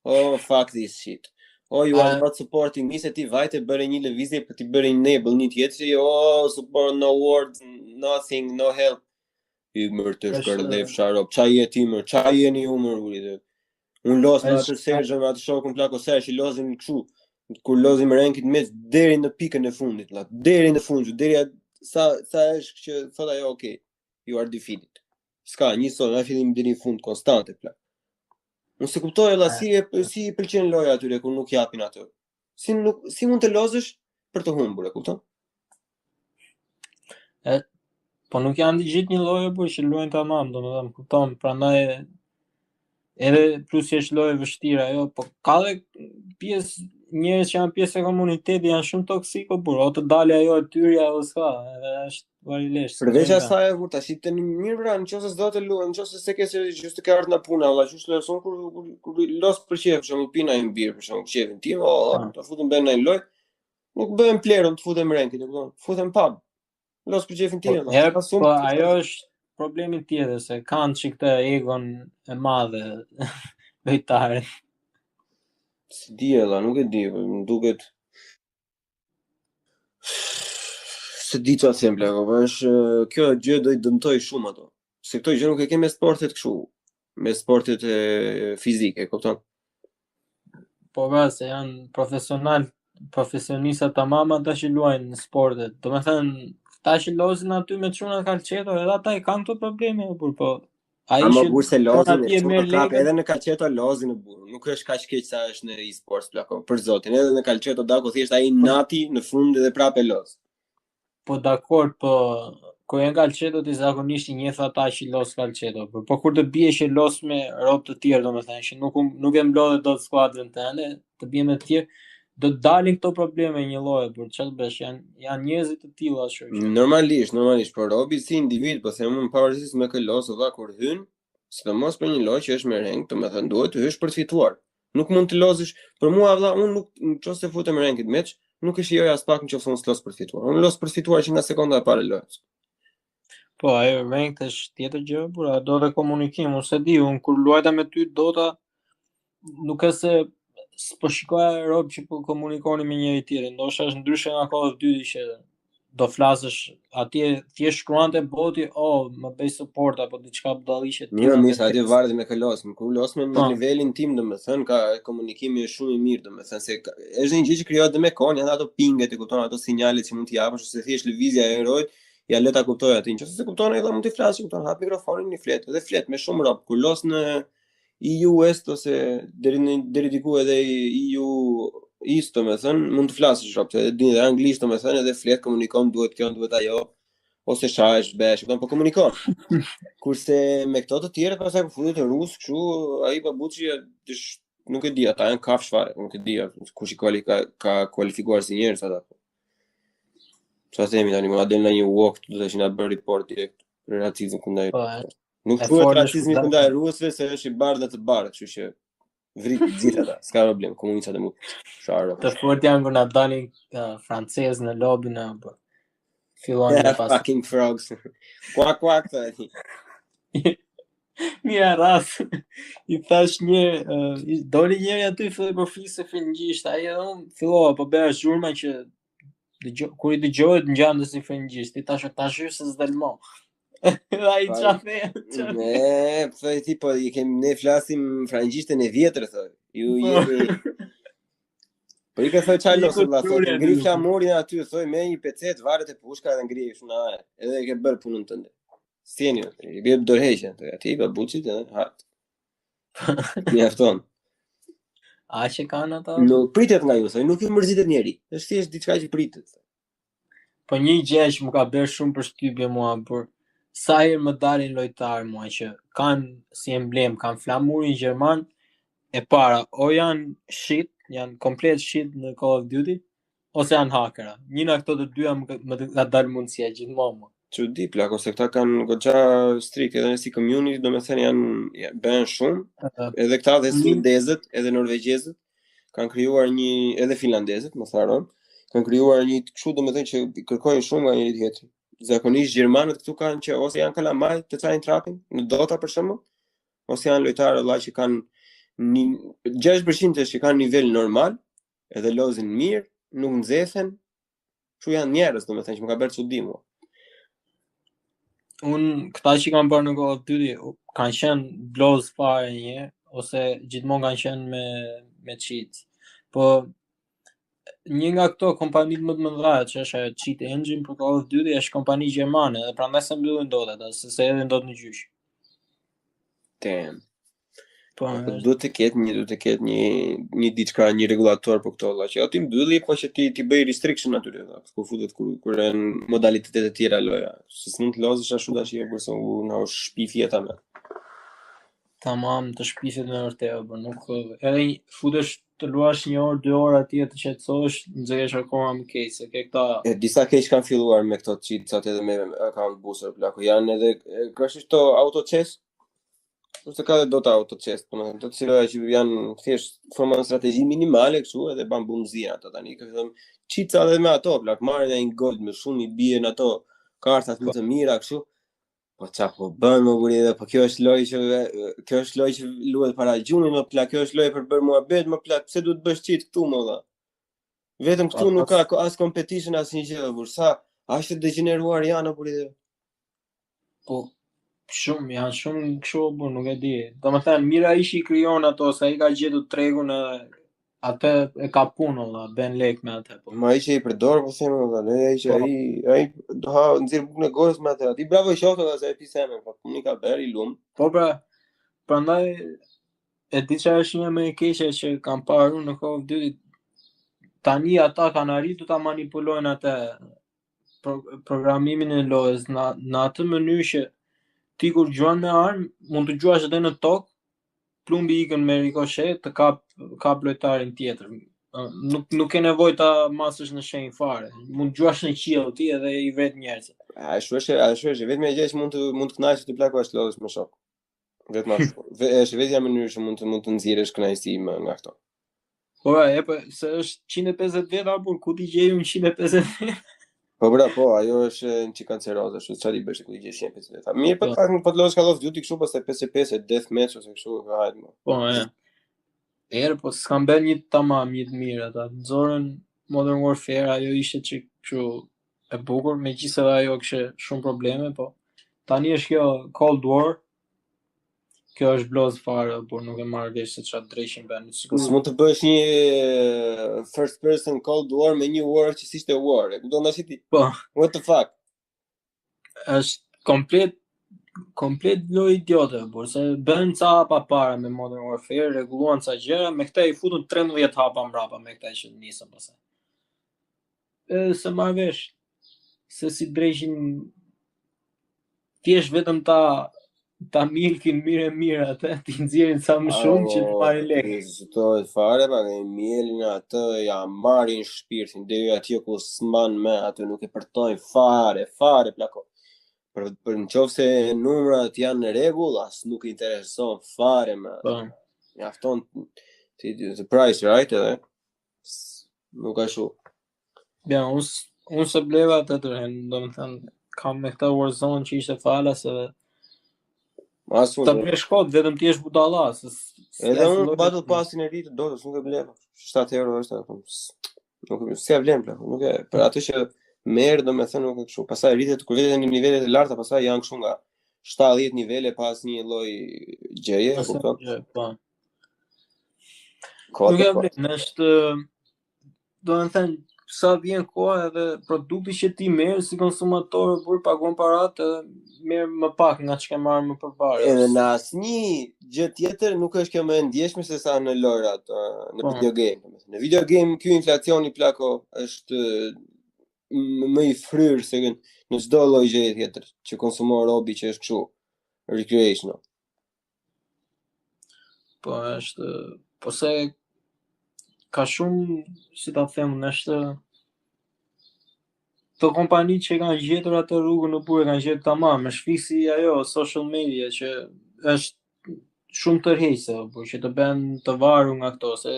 Oh, fuck this shit. Oh, you are not supporting me, se ti vajte bëre një lëvizje për ti bëre një enable një tjetëri, oh, support, no words, nothing, no help. I mërë të shkërlev sharop, qa jeti mërë, qa jeni ju mërë, uri. Unë los me atë Sergio, me atë shokun plako Sergio, që lozim në këshu, kur lozim rankit mes, deri në pikën e fundit, deri në fundit, deri sa është që thot ajo, okay, you are defeated. Ska, një sot, nga fillim deri në fund, konstante plak. Unë se kuptoj alla si i pëlqen loja atyre kur nuk japin atë. Si mund të lozësh për të humbur, e kupton? Po nuk janë të gjithë një lojë por që luajnë tamam, domethënë kupton, prandaj edhe plus që është lojë vështirë ajo, po ka dhe pjesë njerëz që janë pjesë e komunitetit janë shumë toksiko burr, o të dalë ajo e tyrja ose ka, është varilesh. Përveç asaj kur tash tani mirë pra, nëse s'do të luaj, nëse se ke seriozisht të ke ardhur në punë, valla, çu shleson kur los për çef, për shembull pina një birë, për shembull çefin tim, ta futem bën në lojë, nuk bëhem plerën të futem rankit, e kupton? Futem pub. Los për çefin tim. Po ajo është problemi tjetër se kanë çik këtë egon e madhe vejtarë. Si di ella, nuk e di, më duket se di çfarë them plako, po është kjo gjë do i dëmtoj shumë ato. Se këto gjë nuk e ke me sportet kështu, me sportet fizike, kupton? Po se janë profesionistë tamam ata që luajnë në sportet. Domethënë, ata që lozin aty me çuna kalçeto, edhe ata i kanë këto probleme, po ai që burr se lozin edhe në kalçeto lozin në burr. Nuk është kaq keq sa është në e-sports plako, për zotin, edhe në kalçeto dako thjesht ai nati në fund edhe prapë loz. Po dakord, po kur janë kalçeto ti zakonisht i njeh ata që los kalçeto, po kur të bie që los me rob të tjerë, domethënë që nuk e mblodhet dot skuadrën tënde, të bie me të tjerë, do të dalin këto probleme një lloje, por çfarë bësh, janë njerëz të tillë ashtu që. Normalisht, por robi si individ, po them unë pavarësisht me kë los ova kur hyn, sidomos për një lojë që është me rank, domethënë duhet të hysh për të fituar. Nuk mund të lozësh, për mua valla, unë nuk nëse futem në rankit match, nuk e shijoj as pak nëse unë los për të fituar. Unë los për të fituar që nga sekonda e parë e lojës. Po, ajo rank është tjetër gjë, por do të komunikim, ose di, unë kur luajta me ty Dota, nuk e se s'po shikoja rob që po komunikoni me njëri tjetrin, ndoshta është ndryshe nga Call of Duty që do flasësh atje thjesht shkruante boti, më bëj support apo diçka budalliqe. Mirë, atje varet me këlos, kur los me nivelin tim, domethënë ka komunikimi është shumë i mirë, domethënë se është një gjë që krijohet me kohën, janë ato pinget, e kupton, ato sinjalet që mund t'i japësh ose thjesht lëvizja e herojit, ja le ta kuptoj atë. Nëse se kupton ai mund të flasë, kupton, hap mikrofonin, një flet, edhe flet me shumë rob. Kur los në EU West ose deri diku edhe EU East, domethënë, mund të flasësh rob, edhe dini edhe anglisht, domethënë, edhe flet, komunikon, duhet kjo, duhet ajo, ose shahesh, besh, kupton, po komunikon. Kurse me këto të tjerë pastaj kur futet në rus, kështu, ai babuçi nuk e di, ata janë kafsh fare, nuk e di kush i ka kualifikuar si njerëz ata. Çfarë themi tani, më del në një walk do të na bën report direkt për racizëm kundaj. Nuk thuhet racizmi kundaj rusëve se është i bardhë të bardhë, kështu që vrit gjithë ata, s'ka problem, komunicat e mund sharë. Të fort janë kur na dalin francezë në lobin apo fillojnë të pas fucking frogs. Kuak tani. Mira ras. I thash doli njëri aty filloi po flisë frëngjisht, ai edhe fillova po bëra zhurma që kur i dëgjohet ngjandes si frëngjisht, i tash se s'dalmo. Ai çafe. Thoj ti, po ne flasim frangjisztën e vjetër, thoj. Ju jeni... Po i ka thoj Qarlos, thoj, ngri flamurin aty, thoj, me një pecet, varet e pushka edhe ngri shuna aje. Edhe e ke bërë punën tënde. Stjeni, i bje dorëheqen, thoj, ati, pa buqit, edhe, hart. Mjafton. A që kanë ata? Nuk pritet nga ju, thoj, nuk ju mërzitet njeri. Është thjesht diçka që pritet. Po një gjë që më ka bërë shumë përshtypje mua, por sa herë më dalin lojtarë mua që kanë si emblem, kanë flamurin gjerman e para, o janë shit, janë komplet shit në Call of Duty, ose janë hakera. Njëna këto të dyja më ka dalë mundësia gjithmonë. Çudi plak, ose këta kanë goxha strikt edhe si community, domethënë janë bën shumë, edhe këta dhe suedezët, edhe norvegjezët kanë krijuar një, edhe finlandezët, mos harron, kanë krijuar një kështu domethënë që kërkojnë shumë nga njëri tjetri. Zakonisht gjermanët këtu kanë që ose janë kalamaj të cajnë trapin në Dota për shembull, ose janë lojtarë vëlla që kanë 6% që kanë nivel normal, edhe lozin mirë, nuk nxefen. Kështu janë njerëz domethënë që më ka bërë çudi mua. Këta që kanë bërë në Call of Duty kanë qenë bloz fare një, ose gjithmonë kanë qenë me cheat. Po një nga këto kompanitë më të mëdha që është ajo Cheat Engine për Call of Duty është kompani gjermane, dhe prandaj se mbyllin Dota, se edhe ndot në gjyq. Damn. Po duhet të ketë një diçka, një rregullator për këto valla, që aty mbylli, po që ti bëj restriction aty valla, ku futet kur janë modalitetet e tjera loja. Se s'mund të lozësh ashtu tash kurse na u shpifi ata me. Tamam, të shpifet me vërtetë, por nuk edhe futesh të luash 1 orë, 2 orë atje të qetësohesh, nxjerrësh akoma më keq se ke këta. Disa keq kanë filluar me këto cheats edhe me account booster plako, janë edhe kështu to auto chess. Ose ka dhe Dota auto chess, domethënë, të cilat që janë thjesht forma në strategji minimale kështu edhe ban bumzia ato tani, që them cheats edhe me ato plak, marrin një gold me shumë i bie në ato kartat më të mira kështu. Po çfarë po bën më buri edhe, po kjo është lojë që luhet para gjunit, më plak, kjo është lojë për bërë muhabet, më plak, pse duhet bësh cheat këtu më valla? Vetëm këtu nuk ka as competition as një gjë, por sa ashtu degeneruar janë buri. Po janë shumë kështu, po nuk e di. Domethënë mira ishi i krijon ato, sa ai ka gjetur tregun atë e ka punë valla, bën lek me atë po. Ma ai që i përdor po them valla, ai do ha nxjerr bukën e gojës me atë. Ti bravo i qoftë valla se ai pisemë, po puni ka bërë i lum. Po pra, prandaj e di çfarë është një më e keqe që kam parë në Call of Duty. Tani ata kanë arritur ta manipulojnë atë programimin e lojës në atë mënyrë që ti kur gjuan me armë, mund të gjuash edhe në tokë, plumbi ikën me rikoshet të kap lojtarin tjetër. Nuk ke nevojë ta masësh në shenjë fare. Mund të gjuash në qiell ti edhe i vet njerëz. Ashtu është, vetëm gjë që mund të kënaqesh ti plako është lodhësh me shok. Vetëm ashtu. Është vetëm mënyrë që mund të nxjerrësh kënaqësi nga këto. Po, se është 150 vjet apo ku ti gjej 150 vjet? Po bra, po, ajo është një çik kanceroze, ashtu çfarë i bësh kur i gjesh 150 vjet. Mirë, po të lodhësh Call of Duty kështu pastaj 55 deathmatch ose kështu, hajde më. Po, po s'kam bën një tamam një të mirë ata. Nxorën Modern Warfare, ajo ishte çik kështu e bukur, megjithëse ajo kishte shumë probleme, po tani është kjo Cold War. Kjo është bloz fare, por nuk e marr vesh se çfarë drejshin bën. S'mund të bësh një first person Cold War me një war që ishte war. E kupton tash ti? Po. What the fuck? Është komplet lojë idiote, por se bën ca hapa para me Modern Warfare, rregulluan ca gjëra, me këtë i futën 13 hapa mbrapa me këtë që nisën pastaj. Se marr vesh se si drejshin thjesht vetëm ta milkin mirë atë, ti nxjerrin sa më shumë që të marrin lekë. Këto fare pa mielin atë, ja marrin shpirtin deri atje ku s'man me atë, nuk e përtojnë fare plako. Për nëse numrat janë në rregull, as nuk i intereson fare me. Mjafton the price, right? Edhe nuk ka shumë. Ja, unë se bleva atë tërhen, domethënë kam me këta Warzone që ishte falas edhe ta blesh kod, vetëm ti është budalla. Edhe unë Battle Passin e ri të Dotës nuk e bleva. 7 euro është atë. Nuk se vlen plako, nuk e. Për atë që merr domethënë nuk e kështu. Pastaj rritet kur vjen në nivelet e larta, pastaj janë kështu nga 70 nivele pas një lloj gjëje, e kupton? Po. Kohë Nuk të e vlen, është do të thënë sa vjen koha edhe produkti që ti merr si konsumator kur paguon paratë merr më pak nga çka marr më përpara. Edhe në asnjë gjë tjetër nuk është kjo më e ndjeshme se sa në lojrat, në video game. Në video game ky inflacioni plako është më i fryrë se në çdo lloj gjëje tjetër që konsumon robi që është kështu recreational. Po është, po se ka shumë, si ta them, është të kompani që kanë gjetur atë rrugën në burë, kanë gjetur tamam, është fiksi ajo social media që është shumë tërheqëse, por që të bën të varur nga këto, se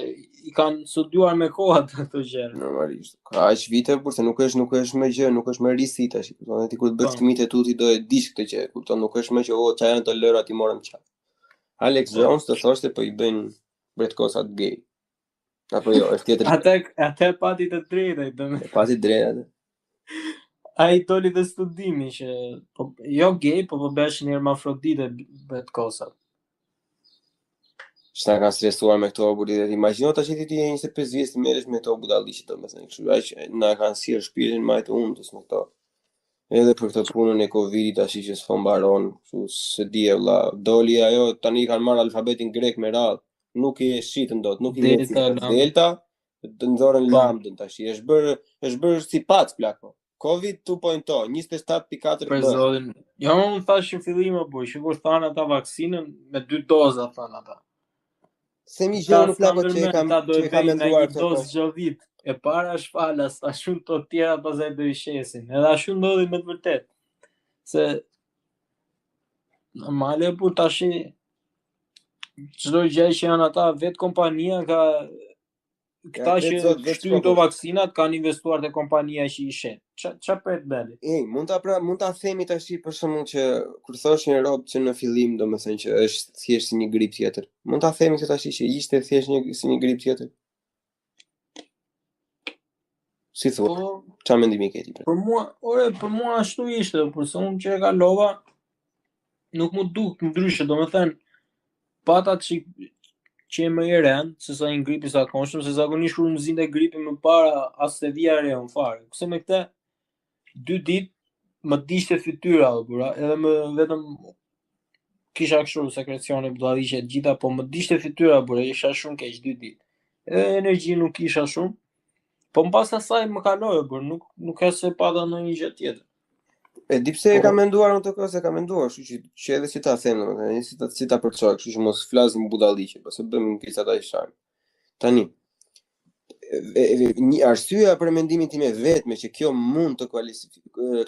i kanë studiuar me kohë ato gjëra. Normalisht. Ka aq vite, por se nuk është më gjë, nuk është më risi tash. Kupton, ti kur të bësh fëmijët e tuti do e dish këtë gjë, kupton, nuk është më që çfarë janë të lërat i morën çfarë. Alex Jones të thoshte po i bëjnë bretkosat gay. Apo jo, është tjetër. Atë pati të drejtë, domethënë. Pati drejtë. Ai doli dhe studimi që jo gay, po bëheshin hermafrodite bretkosat. Shta kanë stresuar me këto buditet. Imagjino tash ti je 25 vjeç të merresh me këto budalliqe domethënë, kështu aq na kanë sjell shpirtin më të hundës me këto. Edhe për këtë punën e Covidit tash që s'po mbaron, kështu se di valla, doli ajo tani kanë marrë alfabetin grek me radhë. Nuk i shitën dot, nuk i delta, të nxorën lambdën tash. Është bërë si pac plako. Covid 2.0, 27.4 për zotin. Jo, unë thash në fillim apo, që kur thanë ata vaksinën me 2 doza thanë ata. Se mi gjë në plako që e kam menduar këtë dozë çdo vit. E para është falas, ashtu të tjera pastaj do i shesin. Edhe ashtu ndodhi me të vërtet. Se normale por tash çdo gjë që janë ata vetë kompania ka këta që shtyn këto vaksinat kanë investuar te kompania që i shet. Ç'a pret bëni? Mund ta themi tash për shembull që kur thosh një rob që në fillim domethënë që është thjesht si një grip tjetër. Mund ta themi se tash që ishte thjesht si një grip tjetër. Si thua? Ç'a mendimi ke ti? Për mua ashtu ishte, por se unë që e kalova nuk më duk ndryshe, domethënë patat që e më i rënd, se sa një grip i zakonshëm, se zakonisht kur më zinte gripi më para as të vija re unë fare. Kse me këte 2 ditë më dishte fytyra, edhe më vetëm kisha kështu sekrecione budalliqe të gjitha, po më dishte fytyra, isha shumë keq 2 ditë. Edhe energji nuk kisha shumë. Po më pas asaj më kaloi, nuk e se pata në një gjë tjetër. E di pse e kam menduar unë të kohë, se kam menduar, kështu që edhe si ta them, domethënë, si ta përçoj, kështu që mos flasim budalliqe, po se bëjmë pjesë ata i sharm. Tani, një arsyeja për mendimin tim e vetme që kjo mund të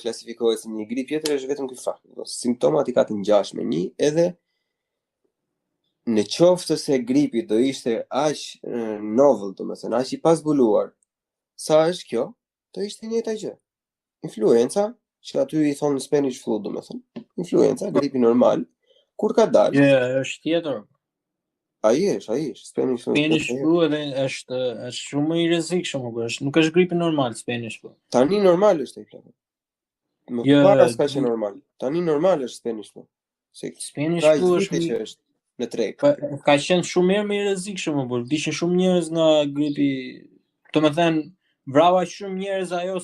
klasifikohet si një grip tjetër është vetëm ky fakt. Simptomat i ka të ngjashme një, edhe në qoftë se gripi do ishte aq novel, domethënë, aq i pazbuluar, sa është kjo, do ishte një njëjta gjë. Influenca, që aty i thonë Spanish flu, domethënë, influenca, gripi normal, kur ka dalë. Është tjetër. Ai është Spanish flu. Spanish flu edhe është shumë më i rrezikshëm, nuk është gripi normal Spanish flu. Tani normal është ai plako. Më para s'ka që normal. Tani normal është Spanish flu. Se Spanish flu është që është në treg. Ka qenë shumë më i rrezikshëm, por dishin shumë njerëz nga gripi. Domethënë, vrava shumë njerëz ajo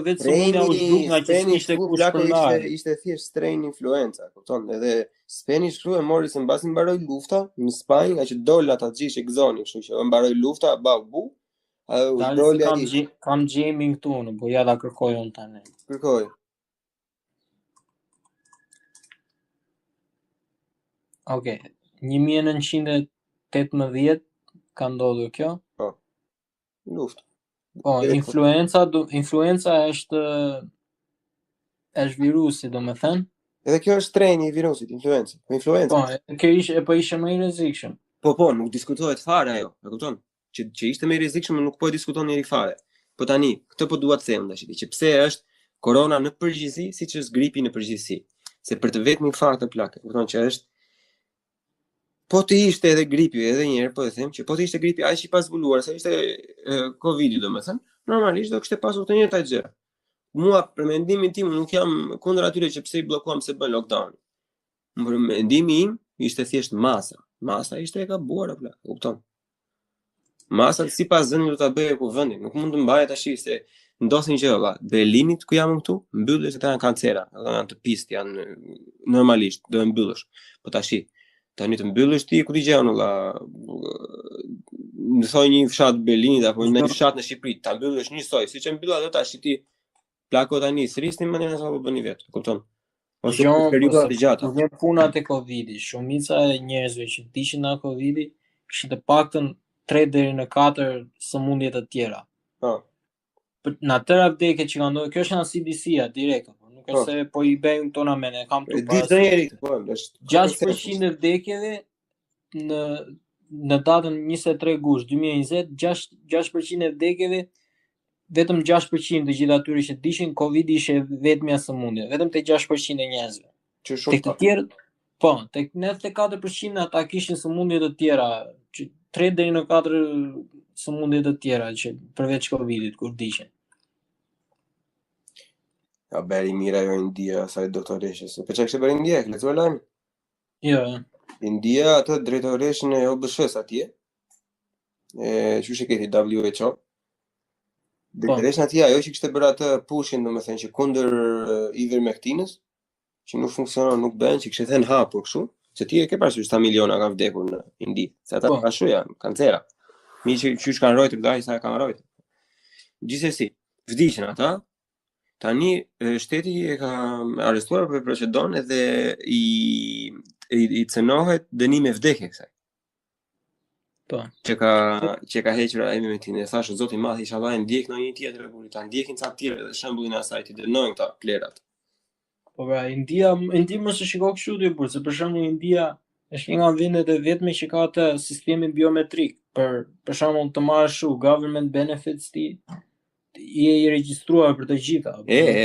vetë sëmundja u zhduk nga që s'kishte kush përndar. Ishte thjesht strain influenza, kupton? Edhe Spanish flu e mori se mbasi mbaroi lufta në Spanjë, nga që dol ata xhishe gëzoni, kështu që mbaroi lufta, doli ai. Kam gaming këtu, po ja ta kërkoj unë tani. Kërkoj. Okej, 1918 ka ndodhur kjo. Po. Luftë. Po, influenca është virusi, domethënë. Edhe kjo është treni i virusit, influenca. Po, kjo ishte më i rrezikshëm. Po, nuk diskutohet fare ajo, e kupton? Që ishte më i rrezikshëm, nuk po e diskuton njëri fare. Po tani, këtë po dua të them tash, që pse është korona në përgjithësi, siç është gripi në përgjithësi. Se për të vetmin fakt të plakë, kupton që është po të ishte edhe gripi, edhe një herë po e them që po të ishte gripi aq i pazbuluar, sa ishte Covidi, domethënë, normalisht do kishte pasur të njëjtat gjëra. Mua për mendimin tim nuk jam kundër atyre që pse i bllokuam se bën lockdown. Për mendimin im ishte thjesht masa. Masa ishte e gabuar apo, kupton? Masa sipas zënit do ta bëjë ku vendi, nuk mund të mbahet tash se ndosin gjë valla. Berlinit ku jam këtu, mbyllesh ata janë kancera, ata janë të pistë, janë normalisht do e mbyllësh. Po tash tani të mbyllësh ti ku ti gjen valla. Më thoj një fshat Berlinit apo një fshat në Shqipëri, ta mbyllësh njësoj, siç e mbyll ato tash ti plako tani srisni më nëse apo bëni vetë, kupton? Ose periudha të gjata. Në puna te Covidi, shumica e njerëzve që dishin nga Covidi kishin të paktën 3 deri në 4 sëmundje të tjera. Po. Në atëra vdekje që kanë ndodhur, kjo është nga CDC-a direkt, nuk është se po i bëjmë këto na mene, kam të Di çdo njeri, po, është 6% e vdekjeve në datën 23 gusht 2020, 6% e vdekjeve, vetëm 6% të gjithë atyre që dishin Covidi ishte vetmja sëmundje, vetëm te 6% e njerëzve. Që shumë Tek të tjerë, po, tek 94% ata kishin sëmundje të tjera, 3 deri në 4 sëmundje të tjera që përveç Covidit kur dishin. Ja beri mira jo India, sa doktoreshe, se për çka kishte bërë India, lezuar lajm. Jo. India atë drejtoreshën e OBS-s atje. Çuçi keti WHO. Drejtoreshën atje ajo që kishte bërë atë pushin, domethënë që kundër ivermektinës, që nuk funksionon, nuk bën, që kishte thënë hapur kështu, se ti e ke parasysh sa miliona kanë vdekur në Indi, se ata ashtu janë, kancera. Mi që kanë rojtur daj sa kanë rojtur. Gjithsesi, vdiqën ata. Tani shteti e ka arrestuar për procedon edhe i cënohet dënim e vdekje kësaj. Po. Që ka hequr ai me tinë. Thashë Zoti i Madh inshallah e ndjek në një tjetër republikë, ta ndjekin ca të tjerë dhe shembullin e asaj ti dënojnë këta plerat. Po pra, India mos e shikoj kështu ti burr, se për shembull India është një nga vendet e vetme që ka atë sistemin biometrik për shembull të marrësh government benefits ti je i regjistruar për të gjitha.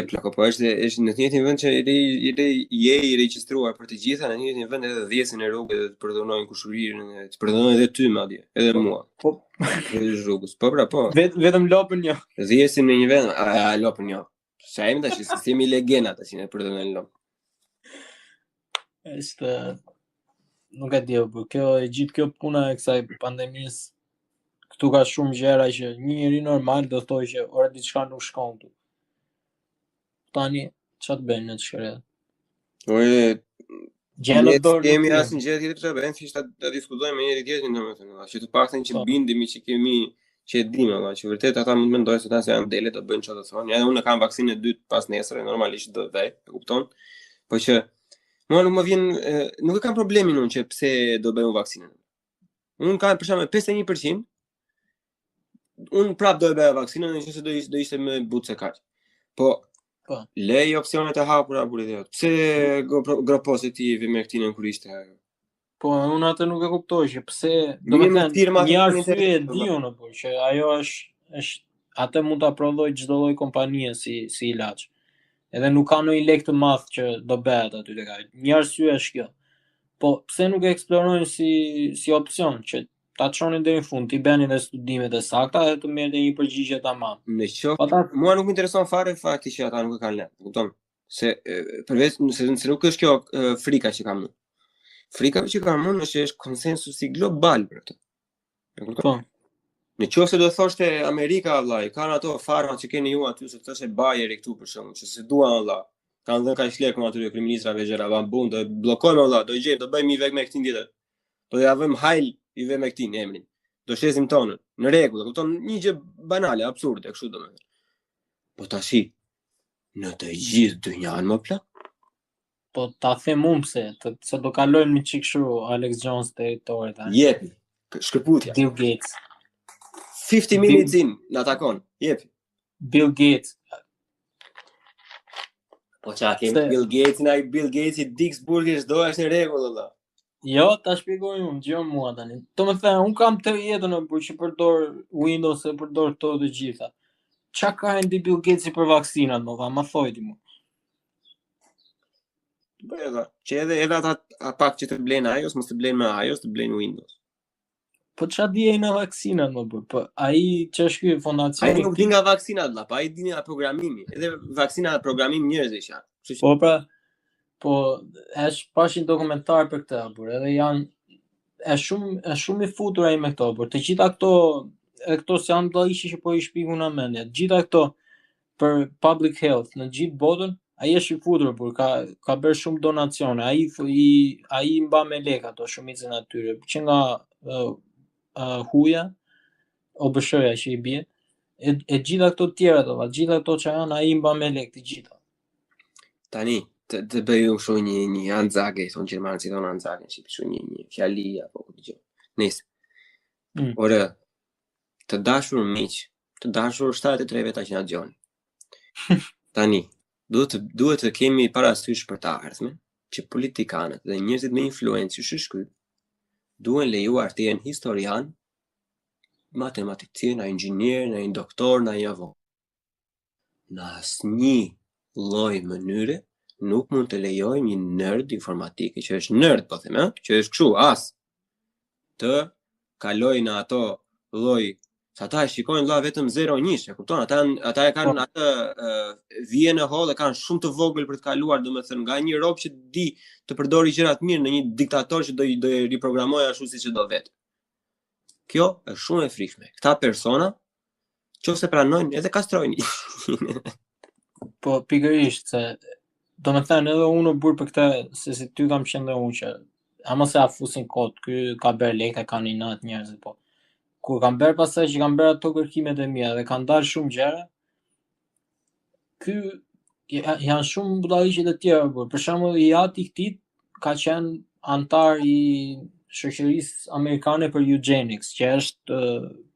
Plako, po është në të njëjtin vend që je i regjistruar për të gjitha, në të njëjtin vend edhe dhjesin e rrugës dhe të përdhonojnë kushërinë, të përdhonojnë edhe ty madje, edhe mua. Po. Edhe rrugës. Po pra, po. Vetëm lopën jo. Dhjesin në një vend, lopën jo. Sa jemi tash sistemi legend ata që ne përdhonojnë lopë. Është nuk e di, por kjo e gjithë kjo puna e kësaj pandemisë. Këtu ka shumë gjëra që një njeri normal do thojë që ora diçka nuk shkon këtu. Tani çfarë të bëjmë në shkret? Ne kemi asnjë gjë tjetër të bëjmë, thjesht ta diskutojmë me njëri tjetrin domethënë, që të paktën që bindemi që kemi që e dimë valla, që vërtet ata mund mendojnë se ata janë dele të bëjnë çfarë të thonë. Ja unë kam vaksinën e dytë pas nesër, normalisht do vej, e kupton? Po që mua nuk më vjen, nuk e kam problemin unë që pse do bëjmë vaksinën. Unë kam për shembull 51%. Unë prap do e bëja vaksinën nëse do ishte më butë se kaq. Po lej opsionet e hapura burit jot. Pse groposi ti ivermektinën kur ishte ajo? Po unë atë nuk e kuptoj që pse, domethënë një arsye e di unë po që ajo është atë mund ta prodhoj çdo lloj kompanie si ilaç. Edhe nuk ka ndonjë lek të madh që do bëhet aty tek ai. Një arsye është kjo. Po pse nuk e eksplorojnë si opsion që ta çonin deri në fund, ti bënin edhe studimet e sakta dhe të merrte një përgjigje tamam. Në qoftë, mua nuk më intereson fare fakti që ata nuk e kanë lënë, kupton? Se përveç se nuk është kjo frika që kam unë. Frika që kam unë është konsensusi global për këtë. E kupton? Në qoftë do thoshte Amerika vllai, kanë ato farma që keni ju aty, se thoshte Bayeri këtu për shkakun, që se duan vlla. Kanë dhënë kaq lekë me aty kryeministrave gjëra, bun, do bllokojmë vlla, do gjejmë, do bëjmë ivermektin tjetër. Do ja vëmë hajl ivermektin emrin. Do shesim tonën. Në rregull, kupton, një gjë banale, absurde, kështu domethënë. Po tash në të gjithë dynjan më plak. Po ta them unë pse, se do kalojmë një çik kështu Alex Jones territori tani. Jepi. Shkëputja. Bill Gates. 50 minutes in, na takon. Jepi. Bill Gates. Po çka kemi Bill Gates i Dixburgh do është në rregull valla. Jo, ta shpjegoj unë, gjë mua tani. Domethënë, unë kam të jetën që përdor Windows e përdor këto të gjitha. Çka ka ndi Bill Gatesi për vaksinat, ma thoj ti mua. Bëj edhe, që edhe ata pak që të blejnë iOS, mos të blejnë me iOS, të blejnë Windows. Po çfarë di ai në vaksinat më burr? Po ai që është ky Ai fondacioni. nuk di nga vaksinat valla, pa ai di nga programimi. Edhe vaksinat programim njerëzish janë. Kështu që Po pra, po është pash një dokumentar për këtë burr, edhe janë është shumë i futur ai me këto burr. Të gjitha këto këto janë do ishi që po i shpiku në mendje. Të gjitha këto për public health në gjithë botën, ai është i futur burr, ka bërë shumë donacione. Ai mba me lekë ato shumicën atyre, që nga huja, OBSH-ja që i bie, e gjitha këto tjera të gjitha këto që janë, ai mba me lekë të gjitha. tani të bëj unë shumë një anzage, thonë gjermanë si thonë anzage, që shumë një fjali apo këtë gjë. Nisë. Ore, të dashur miq, të dashur 73 veta që na dëgjoni. Tani, duhet të kemi parasysh për të ardhmen që politikanët dhe njerëzit me influencë që shky duhen lejuar të jenë historian, matematikien, inxhinier, një doktor, një avokat. Në asnjë lloj mënyre nuk mund të lejojmë një nerd informatike që është nerd, po them, që është kështu as të kalojë në ato lloj, sa ata e shikojnë vëlla vetëm 0-1, e kupton? Ata e kanë atë vije në holl, e kanë shumë të vogël për të kaluar, domethënë nga një rob që di të përdori gjëra të mirë në një diktator që do i riprogramojë ashtu siç do vetë. Kjo është shumë e frikshme. Këta persona nëse pranojnë edhe kastrojnë. Po pikërisht se domethënë edhe unë burr për këtë se si ty kam qenë unë që ama se a fusin kod, ky ka bërë lekë, ka një natë njerëz po. Kur kam bërë pasaj që kam bërë ato kërkimet e mia dhe kanë dalë shumë gjëra, ky janë shumë budalliqe të tjera burr. Për shembull, i ati këtij ka qenë antar i shoqërisë amerikane për eugenics, që është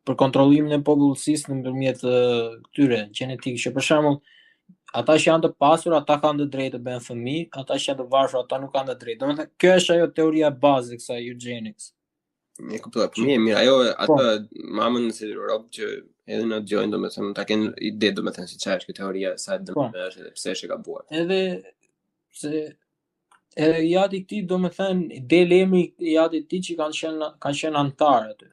për kontrollimin e popullsisë nëpërmjet këtyre gjenetikë, që për shembull ata që janë të pasur, ata kanë të drejtë të bëjnë fëmijë, ata që janë të varfër, ata nuk kanë të drejtë. Domethënë, kjo është ajo teoria e bazë e kësaj eugenics. E kuptoj, po mirë, ajo atë mamën si rob që edhe në dëgjojnë, domethënë ta kenë ide domethënë se çfarë është kjo teoria, sa dëmshme është dhe pse është e gabuar. Edhe se edhe i ati këtij domethënë del emri i ati këtij që kanë qenë antar aty.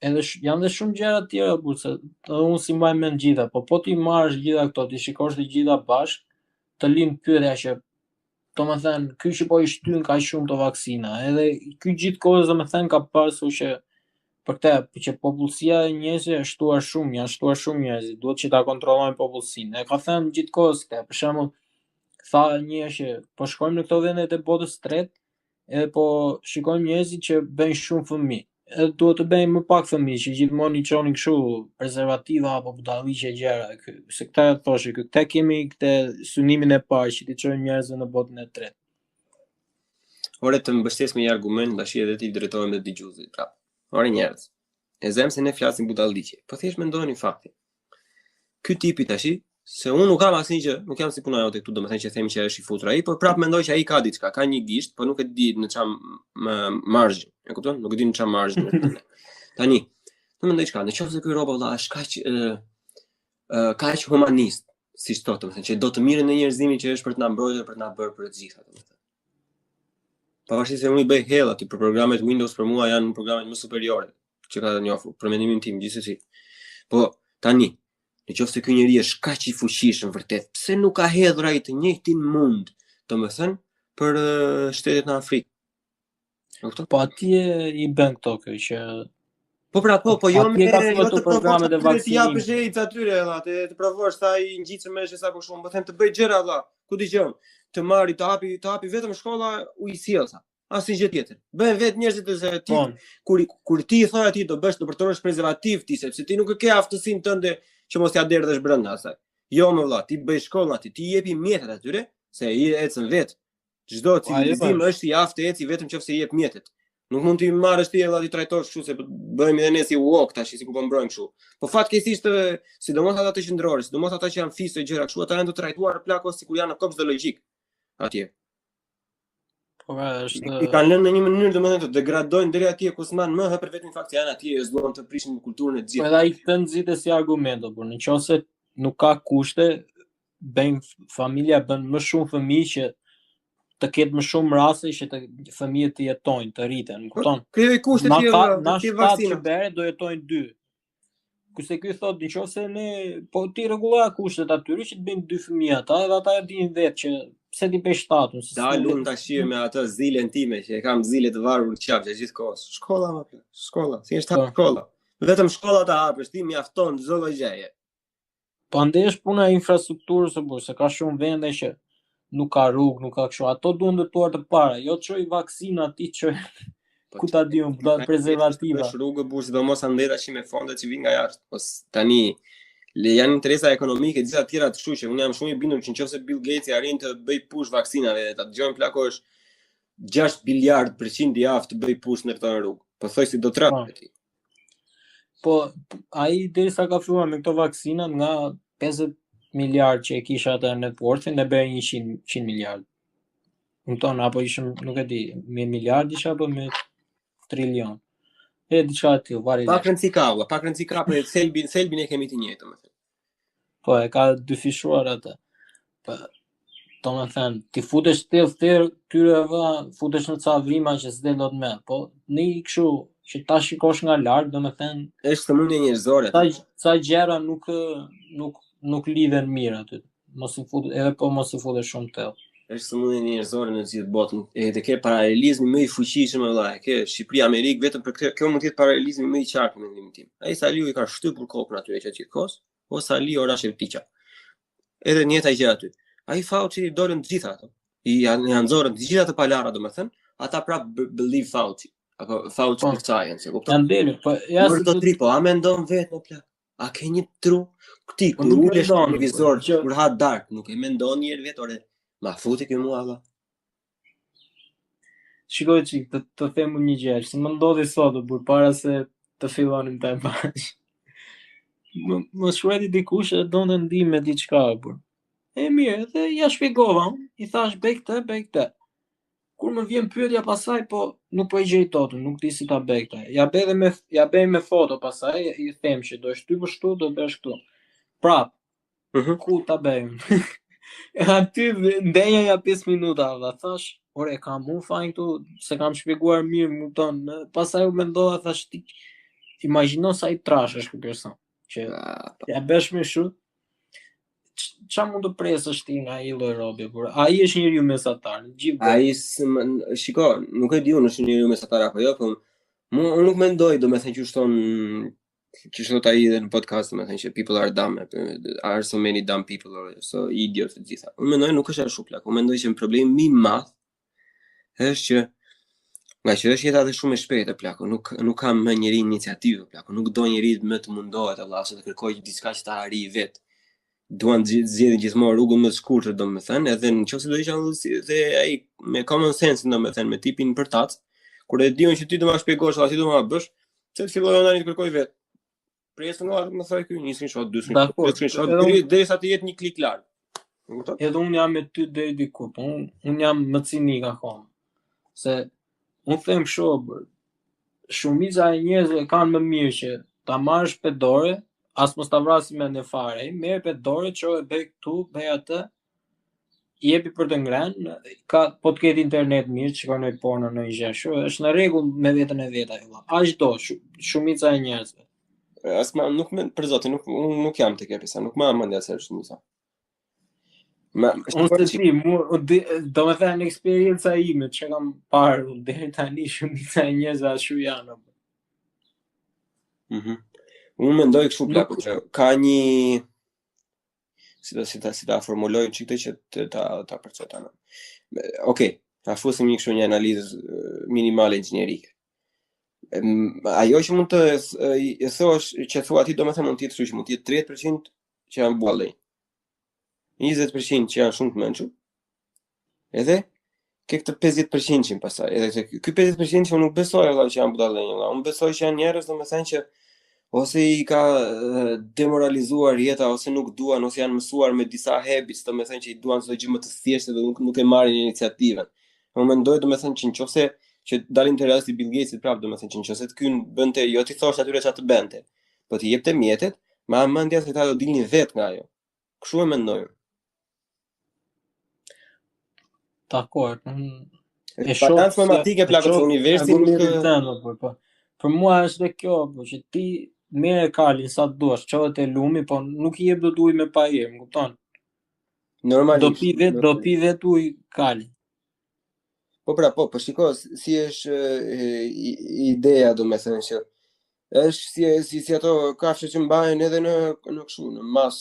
Edhe janë dhe shumë gjëra të tjera burse unë si mbaj mend gjitha, po ti marrësh gjitha këto, ti shikosh të gjitha bashk, të lind pyetja që domethënë ky që po i shtyn kaq shumë të vaksina, edhe ky gjithkohës domethënë ka pasur që për këtë që popullsia e njerëzve është shtuar shumë, janë shtuar shumë njerëz, duhet që ta kontrollojnë popullsinë. E ka thënë gjithkohës këtë, për shembull, tha një që po shkojmë në këto vende të botës së tretë, edhe po shikojmë njerëzit që bëjnë shumë fëmijë. Edhe duhet të bëjmë më pak fëmijë, që gjithmonë i çonin kështu prezervativa apo budalliqe gjëra. Se këta thoshë, këta kemi këtë synimin e parë që ti çojmë njerëzve në botën e tretë. Ore të mbështes me një argument, tash edhe ti drejtohem te dëgjuesit prap. Ore njerëz, e zem se ne flasim budalliqe, po thjesht mendojeni faktin. Ky tipi tash, se unë nuk kam asnjë gjë, nuk jam si puna jote këtu, domethënë që themi që është i futur ai, por prap mendoj që ai ka diçka, ka një gisht, po nuk e di në çfarë marzh. E kupton? Nuk e di në çfarë marzh. Tani, të mendoj çka, nëse ky rob valla është kaq humanist, siç thotë, domethënë që do të mirën e njerëzimit që është për të na mbrojtur, për të na bërë për të gjitha, domethënë. Pavarësisht se unë i bëj hell aty për programet Windows, për mua janë programet më superiore që ka njofur, për mendimin tim gjithsesi. Po tani, nëse ky njeri është kaq i fuqishëm vërtet, pse nuk ka hedhur ai të njëjtin mund, domethënë, për shtetet në Afrikë? Po atje i bën këto kjo që po jo me të programet e vaksinimit. Ti japësh AIDS atyre valla, të provosh sa i ngjitshëm është sa po shumë, po them të bëj gjëra valla. Ku dëgjon? Të marri të hapi vetëm shkolla ujësillsa. Asnjë gjë tjetër. Bën vetë njerëzit se ti kur ti i thoj atij do përdorosh prezervativ ti sepse ti nuk e ke aftësinë tënde që mos t'ia derdhësh brenda asaj. Jo më valla, ti bëj shkollën aty, ti i jepi mjetet atyre se i ecën vetë. Çdo civilizim është i aftë eci vetëm nëse i jep mjetet. Nuk mund t'i marrësh ti edhe ti trajtosh kështu se bëjmë edhe ne si walk tash, si ku po mbrojmë kështu. Po fatkeqësisht, sidomos ata të qendrorë, sidomos ata që janë fisë gjëra kështu, ata janë të trajtuar plakos sikur janë në kopsh zoologjik atje. Po është I kanë lënë në një mënyrë domethënë të degradojnë deri atje ku s'man më për vetëm fakt se janë atje, s'duan të prishin kulturën e po gjithë. edhe ai këtë nxitet si argument, por nëse nuk ka kushte, familja bën më shumë fëmijë që të ketë më shumë raste që të fëmijët të jetojnë, të rriten, më kupton? Krijoj kushte Na të na tillë 7 që vaksina. bere do jetojnë 2. Kurse ky thotë nëse ne po ti rregulloj kushtet atyre që të bëjnë 2 fëmijë ata, edhe ata e dinë vetë që pse ti bëj shtatun, se Dalun tash me atë zilen time që e kam zile të varur qafë gjithkohës. Shkolla më plak. Shkolla, si është shkolla. Vetëm shkolla ta hapësh ti mjafton çdo lloj gjëje. Po andaj është puna e infrastrukturës së burr, se ka shumë vende që nuk ka rrugë, nuk ka kështu. Ato duhen ndërtuar të para, jo çoj vaksina ti çoj ku ta diun, prezervativa. Është rrugë burr, sidomos ande tash me fondet që vijnë nga jashtë. Po tani janë interesa ekonomike, gjitha të tjera të kështu që unë jam shumë i bindur që nëse Bill Gates arrin të bëj push vaksinave, ta dëgjojmë plako është 6 miliard % javë të bëj push në këtë rrugë. Po thoj si do të rrafë ti. Po ai derisa ka filluar me këto vaksina nga 50 miliard që e kisha atë net worth-in e bëri 100 miliard. Kupton, apo ishim, nuk e di, me miliard isha apo me trilion. E diçka aty, varet. Pak rëndësi ka, për selbin e kemi të njëjtën, më thënë. Po e ka dy fishuar atë. Po domethënë, ti futesh tyre futesh në ca vrima që s'del dot më, po në kështu që ta shikosh nga lart, domethënë, është sëmundje njerëzore. Ca gjëra nuk lidhen mirë aty. Mos i fut, edhe po mos i futesh shumë tell. Është sëmundje njerëzore në gjithë botën. Edhe ke paralelizmi më i fuqishëm vëllai. Ke Shqipëri, Amerikë, vetëm për kjo mund të jetë paralelizmi më i qartë në mendimin tim. Ai Saliu i ka shtypur kokën aty që gjithkohës, o Sali ora Shevtiqa. Edhe njëta gjë aty. Ai Fauci i dolën të gjitha ato. Janë nxorën të gjitha të palara, domethënë, ata prap believe Fauci. Apo Fauci of science, e kupton? Janë delë, po ja si do tripo, a mendon vetë në plak? A ke një tru? Ti kur ulesh në televizor, kur ha dark, nuk e mendon një herë vetë, ore, ma futi kë mua valla. Shikoj çik, të them një gjë, se më ndodhi sot para se të fillonim të bash. Më shkruajti dikush e donte ndihmë me diçka burr. E mirë, dhe ja shpjegova, i thash bëj këtë. Kur më vjen pyetja pasaj, po nuk po i gjej totën, nuk di si ta bëj këtë. Ja bëj me foto pasaj, i them që do shtypësh këtu, do bësh këtu. Prap. Ku ta bëjmë? Aty ndenja ja 5 minuta, dhe thash, ore, kam unë fajn këtu, se kam shpjeguar mirë, më tonë. Pasaj u mendova, thash, ti imagjino sa i trash është këtë person. Që ja bësh me shu. Qa mund të presësh ti nga i lloj robi, por ai është njeriu mesatar, gjithë. Ai shiko, nuk e di unë është njeriu mesatar apo jo, po unë nuk mendoj, domethënë që thot ai edhe në podcast, domethënë që people are dumb, are so many dumb people, or so idiots të gjitha. Unë mendoj nuk është ashtu plak. Unë mendoj që problemi më i madh është që nga që është jeta dhe shumë e shpejtë plak, nuk ka më njëri iniciativë plak, nuk do njëri më të mundohet Allah se të kërkojë diçka që ta arrijë vetë. Duan zgjedhin gjithmonë rrugën më të shkurtër, domethënë, edhe nëse do isha dhe ai me common sense, domethënë, me tipin përtac, kur e diun që ti do ma shpjegosh, a ti do ma bësh, pse të filloj tani të kërkoj vet. Presë nga më thoj këtu një screenshot, 2 screenshot, derisa të jetë një klik larg. E kupton? Edhe unë jam me ty deri diku, po unë jam më cinik akoma. Se unë them kështu, shumica e njerëzve kanë më mirë që ta marrësh pe dorë, as mos ta vrasi me në fare, merr pe dorë, çoj bëj këtu, bëj atë, jepi për të ngrënë, po të ketë internet mirë, shikon në porno në gjë, është në rregull me veten e vet ajo. Aq do, shumica e njerëzve. Nuk për zotin, nuk jam tek pjesa, nuk më mendja se është shumica. Do me thënë eksperienca ime që kam parë deri tani, shumica e njerëzve ashtu janë. Unë mendoj kështu plaku që ka një si ta formuloj çikte që ta përcoj tani. Okej, ta fusim një analizë minimale inxhinierike. Ajo që mund të thosh që thua ti domethënë mund të jetë kështu që mund të jetë 30% që janë buallë. 20% që janë shumë të mençur. Edhe ke këtë 50% pastaj. Edhe ky 50% që unë nuk besoj valla që janë buallë. Unë besoj që janë njerëz domethënë që ose i ka demoralizuar jeta, ose nuk duan, ose janë mësuar me disa habits, domethënë që i duan çdo gjë më të thjeshtë dhe nuk e marrin iniciativën. Unë mendoj domethënë që nëse që dalin te rasti Bill Gatesit prap, domethënë që nëse të kyn bënte, jo ti thosh atyre çfarë të bënte, po ti jepte mjetet, me mendja se ata do dilnin vet nga ajo. Kështu e mendoj. Dakor. Balancë matematike plako se universi nuk për mua është dhe kjo, po që ti merre kalin sa duash, çohet e lumi, po nuk i jep dot ujë me pajër, më kupton? normalisht. Do pi vet ujë kalin. Po, shiko, si është ideja, do me thënë që është si ato kafshë që mbajnë edhe në kështu, në mas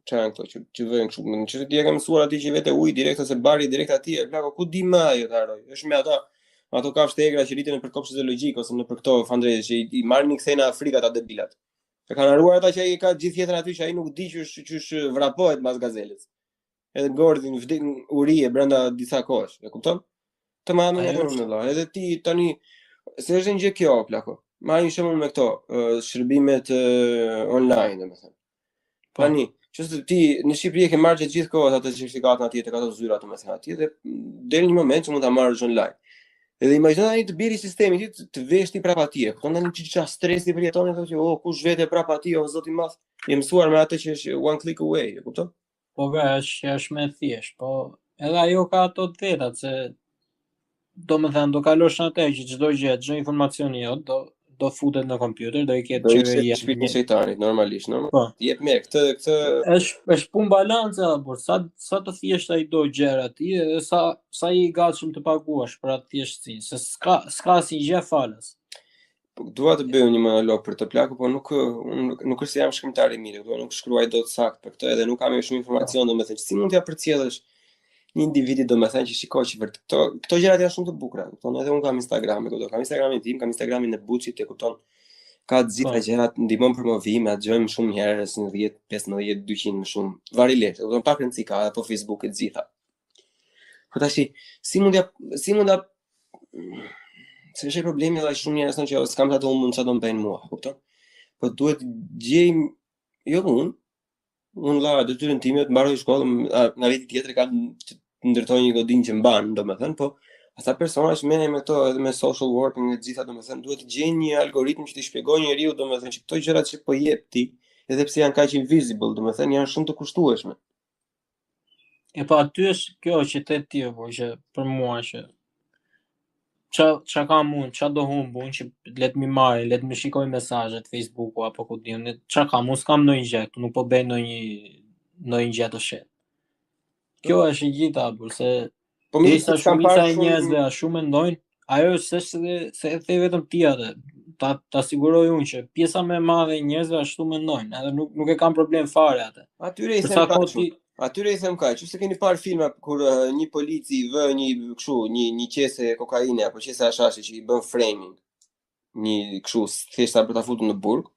çan këto që vënë kështu. Në çështë ti e ke mësuar aty që vete ujë direkt ose bari direkt aty, plako ku di më ajo të harroj. Është me ato kafshë egra që rriten nëpër kopshte zoologjike ose nëpër këto fandreze që i marrin i kthejnë në Afrikë ata debilat. E kanë harruar ata që ai ka gjithë jetën aty që ai nuk di që vrapohet mbas gazelës. Edhe gordhin vdin urie brenda disa kohësh, e kupton? Të marrë me në vëlla. Edhe ti tani se është një gjë kjo plako. Marr një shembull me këto shërbimet online, domethënë. Tani, çështë ti në Shqipëri ke marrë gjithë kohën ato certifikatën atje tek ato zyra domethënë atje dhe del një moment që mund ta marrësh online. Edhe imagjino tani të biri sistemi të vesh ti prapë atje. Kupton tani çfarë stresi përjeton ato që kush vete prapë atje o zoti i madh. Je mësuar me atë që është one click away, e kupton? Po është më thjesht, po edhe ajo ka ato të vetat se domethënë do kalosh atë që çdo gjë, çdo informacion jot do futet në kompjuter, do i ketë qeveria. Do shpirtin e shejtanit normalisht, Po. Jep mirë këtë është punë balance, por sa të thjesht ai do gjëra ti edhe sa i gatshëm të paguash për atë thjeshtësi, se s'ka si gjë falas. Dua të bëj një monolog për të plaku, po nuk është se jam shkrimtar i mirë, nuk shkruaj dot saktë për këtë edhe nuk kam shumë informacion, domethënë si mund t'ja përcjellësh një individi domethënë që shikoj që vërtet këto gjërat janë shumë të bukura, kupton? Edhe un kam Instagram, kam Instagramin tim, kam Instagramin e Buçit, e kupton? Ka të gjitha gjërat, ndihmon promovime, dëgjojmë shumë njerëz në 10, 15, 200 më shumë, varilet, kupton? Pak rëndësi ka apo Facebook e të gjitha. Po tash si mund se është problemi edhe shumë njerëz thonë që s'kam ato mund çfarë do bëjnë mua, kupton? Po duhet gjejm jo unë la detyrën time të mbaroj shkollën, nga viti tjetër kam të ndërtoj një godinë që mban, domethënë, po ata persona që merren me këto edhe me social working e të gjitha, domethënë, duhet të gjejnë një algoritëm që t'i shpjegojë njeriu, domethënë, që këto gjërat që po jep ti, edhe pse janë kaq invisible, domethënë, janë shumë të kushtueshme. E pa aty është kjo që te ti po që për mua që qa kam unë, qa do humbun që let mi marri, let mi shikoj mesazhet Facebooku apo ku diun, qa kam, unë s'kam ndonjë gjë, nuk po bëj ndonjë gjë të shet. Kjo është e gjitha, se derisa shumica e njerëzve ashtu mendojnë, ajo është se e the vetëm ti atë. Ta siguroj unë që pjesa më e madhe e njerëzve ashtu mendojnë, edhe nuk e kam problem fare atë. Atyre i them kaq, se keni parë filma kur një polici vë një qese kokaine apo qese hashashi që i bën framing. Një kështu thjesht për ta futur në burg.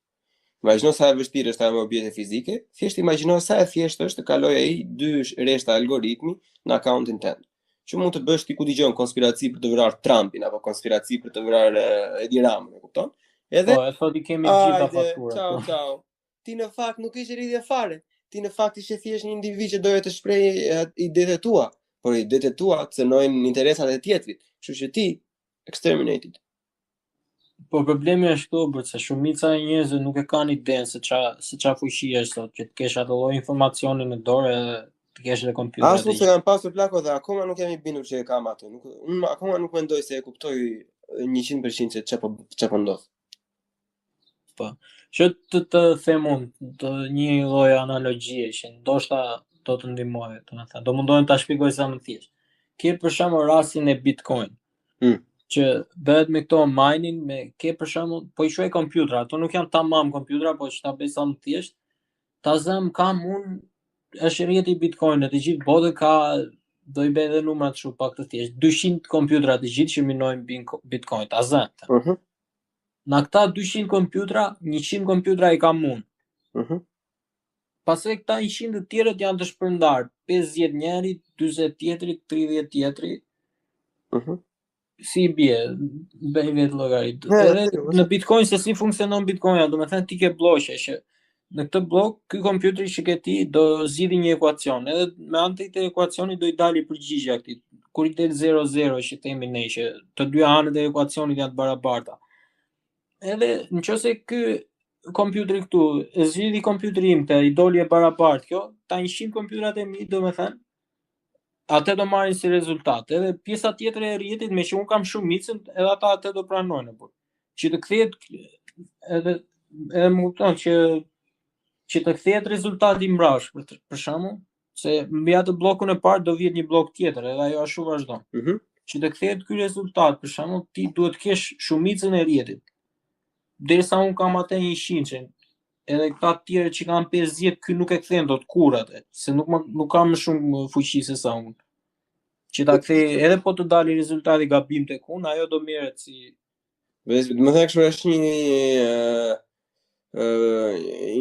Imagjino sa e vështirë është ajo me objekte fizike, thjesht imagjino sa e thjeshtë është të kalojë ai 2 rreshta algoritmi në akauntin tënd. Që mund të bësh ti ku dëgjon konspiraci për të vrarë Trumpin apo konspiraci për të vrarë Edi Ramën, e kupton? Edhe po, e thotë kemi gjitha fakturat. Ciao. Ti në fakt nuk ishe lidhje fare. Ti në fakt ishe thjesht një individ që doje të shprehë idetë tua, por idetë tua cënojnë interesat e tjetrit. Kështu që ti exterminated. Po problemi është këtu, se shumica e njerëzve nuk e kanë idenë se ç'a fuqi është sot, që të kesh atë lloj informacioni në dorë edhe të kesh edhe kompjuter. Ashtu se kam pasur plako dhe akoma nuk jam i bindur që e kam atë. Unë akoma nuk mendoj se e kuptoj 100% se ç'a po ndodh. Po. Që të them unë një lloj analogjie që ndoshta do të ndihmojë, domethënë, do mundohem ta shpjegoj sa më thjesht. Ke për shembull rastin e Bitcoin. Që bëhet me këto mining, ke për shembull, po i quaj kompjutra, ato nuk janë tamam kompjutra, po që ta bëj sa më thjesht. Ta zëm kam unë është rrjeti i Bitcoinit, të gjithë botën ka, do i bëj edhe numrat shumë pak të thjesht, 200 kompjutra të gjithë që minojnë Bitcoin, ta zëm. Në këta 200 kompjutra, 100 kompjutra i kam unë. Pastaj këta 100 të tjerët janë të shpërndarë, 50 njëri, 40 tjetri, 30 tjetri. Si bie, bëj vetë llogarit. Edhe në Bitcoin se si funksionon Bitcoin, domethënë ti ke bloqe që në këtë blok ky kompjuter që ke ti do zgjidhë një ekuacion, edhe me anë të këtij ekuacioni do i dalë përgjigjja këtij. Kur i del 0,0 që themi ne që të dy anët e ekuacionit janë të barabarta. Edhe nëse ky kompjuteri këtu, e zgjidhi kompjuteri im këtë, i doli e barabartë kjo, ta 100 kompjutrat e mi, domethënë, atë do marrin si rezultat. Edhe pjesa tjetër e rrjetit, me që unë kam shumicën, edhe ata atë do pranojnë, por që të kthehet edhe më kupton që të kthehet rezultati mbrapsht, për shembull, se mbi atë bllokun e parë do vjet një bllok tjetër, edhe ajo ashtu vazhdon. Që të kthehet ky rezultat, për shembull, ti duhet të kesh shumicën e rrjetit. Derisa unë kam atë 100, edhe këta të tjerë që kanë 50, ky nuk e kthen dot kur atë, se nuk kam më shumë fuqi se sa unë. Që ta kthej edhe po të dalë rezultati gabim tek unë, ajo do merret si. Më thënë kështu është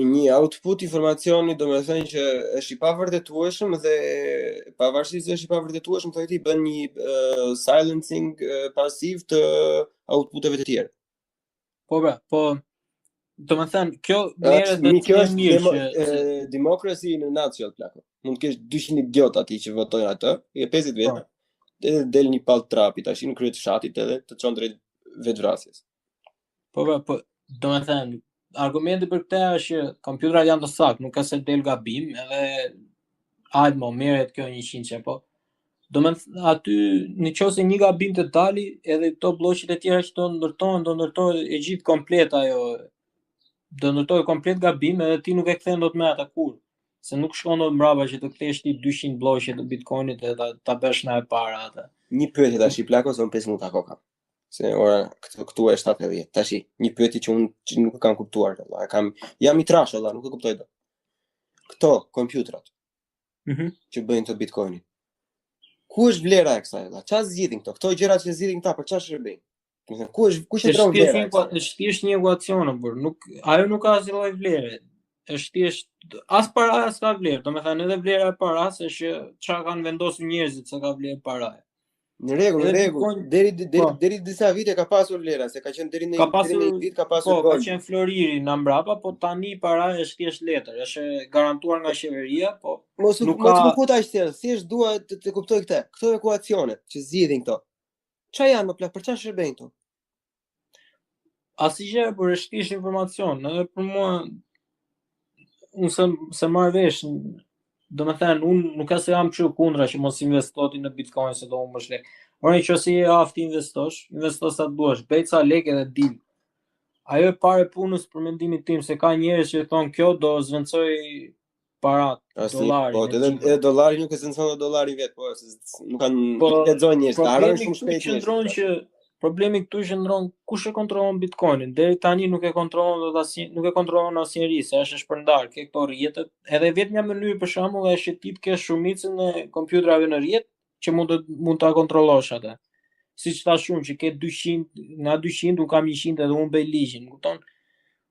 një output informacioni, do me thënë që është i pavërtetueshëm dhe pavarësisht se është i pavërtetueshëm, thotë ti bën një silencing pasiv të outputeve të tjerë. Po, do me thënë, kjo merret dhe kjo është demokrasi në nutshell plako. Mund të kesh 200 idiot aty që votojnë atë, e 50 veta, edhe del një pall trapi tash në krye të fshatit edhe të çon drejt vetvrasjes. Po, do me thënë, argumenti për këtë është që kompjuterat janë të saktë, nuk ka se del gabim, edhe hajde më merret kjo 100, po. Do me thënë, aty nëse një gabim të dali, edhe to blloqet e tjera që do ndërtohen e gjithë komplet ajo. Do ndërtoj komplet gabim, edhe ti nuk e kthen dot me ata kur. Se nuk shkon dot mbrapa që të kthesh ti 200 blloqe të Bitcoinit edhe ta bësh na e para atë. Një pyetje tash i plako son 5 minuta koka. Se ora këtu është 70. Tash një pyetje që unë nuk e kam kuptuar valla. Jam i trash valla, nuk e kuptoj dot. Këto kompjuterat. Që bëjnë të Bitcoinit. Ku është vlera e kësaj valla? Çfarë zgjidhin këto? Këto gjëra që zgjidhin këta për çfarë shërbejnë? Do të thënë, kush e tron vlerën? Është thjesht një ekuacion, por ajo nuk ka asnjë lloj vlere. Është thjesht as para as ka vlerë. Do të thënë edhe vlera e paras është që çfarë kanë vendosur njerëzit se ka vlerë paraja. Në rregull. Deri disa vite ka pasur vlera, se ka qenë deri në një ditë ka pasur gold. Po, ka qenë floriri në mbrapa, po tani paraja është thjesht letër, është garantuar nga qeveria, po nuk më kuptoj asgjë, thjesht dua të kuptoj këtë. Këto ekuacione që zgjidhin këto. Çfarë janë më plak, për çfarë shërbejnë këto? Asgjë, por është thjesht informacion, edhe për mua unë se marr vesh, do me thënë, unë nuk ka se jam kështu kundra që mos investoti në Bitcoin se do më bësh lekë. Por nëse je aftë investo sa të duash, bëj ca lekë edhe dil. Ajo e parë punës për mendimin tim se ka njerëz që thonë kjo do zvendçoj parat, dollarin. Po, edhe dollari nuk e zvendçon dollarin vet, po nuk kanë lexojnë njerëz, harron shumë shpejt. Problemi këtu qëndron kush e kontrollon Bitcoinin. Deri tani nuk e kontrollon asnjëri, se është shpërndar ke këto rrjetet. Edhe vetëm një mënyrë për shembull është që ti të kesh shumicën e kompjuterave në rrjet që mund ta kontrollosh atë. Siç thash unë që ke 200, nga 200 un kam 100 edhe unë bëj ligjin, kupton?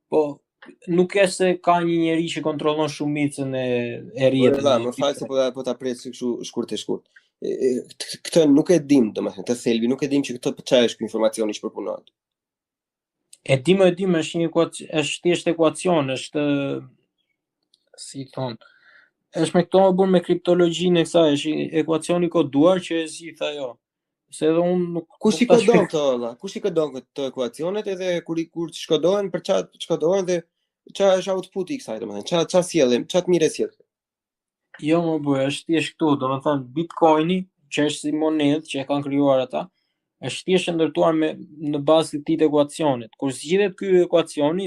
Po nuk është se ka një njeri që kontrollon shumicën e rrjetit. Më fal se po ta pres kështu shkurt. Këtë nuk e dim, domethënë, të thelbi nuk e dim që këtë çfarë është ky informacioni që përpunohet. E dim, është një ekuacion, është thjesht ekuacion, është si thon. Është me këto bën me kriptologjinë e kësaj, është ekuacioni koduar që e zgjidh ajo. Se edhe unë nuk kush i kodon këto valla? Kush i kodon këto ekuacionet edhe kur shkodohen për çfarë shkodohen dhe çfarë është outputi i kësaj, domethënë, çfarë sjellin, çfarë mirë sjell. Jo, më bëj, është thjesht këtu, domethënë Bitcoini, që është si monedhë që e kanë krijuar ata, është thjesht ndërtuar në bazë të këtij ekuacionit. Kur zgjidhet ky ekuacioni,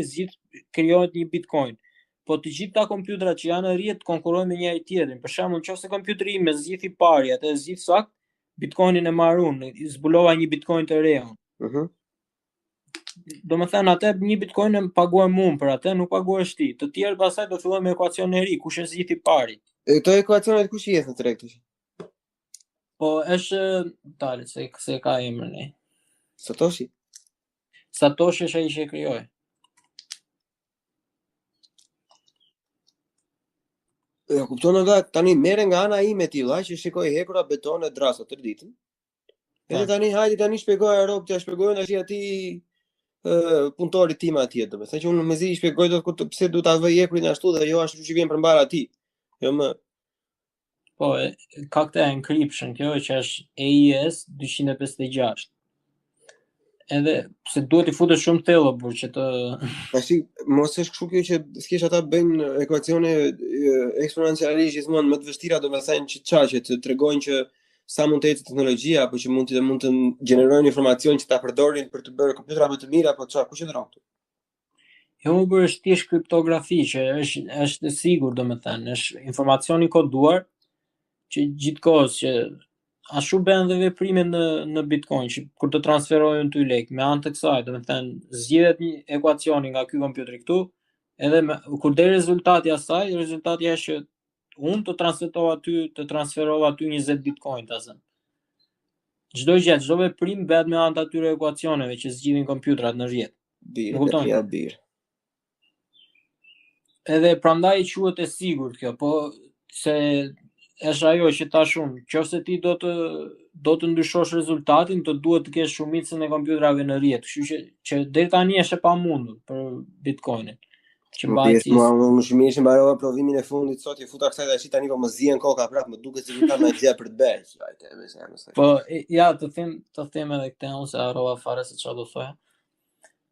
krijohet një Bitcoin. Po të gjitha kompjuterat që janë në rrjet konkurrojnë me njëri tjetrin. Për shembull, nëse kompjuteri im zgjidh i pari, atë zgjidh sakt, Bitcoinin e marr unë, zbulova një Bitcoin të re unë. Domethënë atë një Bitcoin e paguaj unë për atë, nuk paguash ti. Të tjerë pastaj do fillojnë me ekuacion e ri, kush e zgjidh i pari. Këto ekuacionet kush i jep në treg tash? Po është tale se ka emrin e. Satoshi është ai që e krijoi. Ja kupton nga tani merre nga ana ime tilla që shikoj hekura beton e drasa tër ditën. Edhe tani shpjegoj Europë, ja shpjegoj tash atij punëtorit tim atje, domethënë që unë mezi i shpjegoj dot pse duhet ta vëj hekurin ashtu dhe jo ashtu që vjen përmbara atij. Jo më. Po, ka këtë encryption, kjo që është AES 256. Edhe pse duhet i futesh shumë thellë por që të tash mos është kështu kjo që s'kesh ata bëjnë ekuacione eksponencialisht gjithmonë më të vështira, domethënë që të tregojnë që sa mund të ecë teknologjia, apo që mund të gjenerojnë informacion që ta përdorin për të bërë kompjuterat më të mira, apo çfarë, ku qëndron këtu? Jo më bërë është thjesht kriptografi që është e sigurt, domethënë, është informacioni koduar që gjithkohës që ashtu bën dhe veprime në Bitcoin që kur të transferojnë ty lek me anë të kësaj, domethënë zgjidhet një ekuacioni nga ky kompjuter këtu, edhe kur del rezultati asaj, rezultati është që unë të transferova aty 20 Bitcoin ta zëm. Çdo veprim bëhet me anë të atyre ekuacioneve që zgjidhin kompjuterat në rrjet. Bir. Edhe prandaj quhet e sigurt kjo, po se është ajo që tash unë, nëse ti do të ndryshosh rezultatin, të duhet të kesh shumicën e kompjuterave në rrjet, kështu që deri tani është e pamundur për Bitcoinin. Që më shumish mbarova provimin e fundit sot, i futa kësaj tash tani po më zien koka prapë, më duket se kam gjë për të bërë. Hajde, po ja të them edhe këtë unë se harrova fare se çfarë do thoya.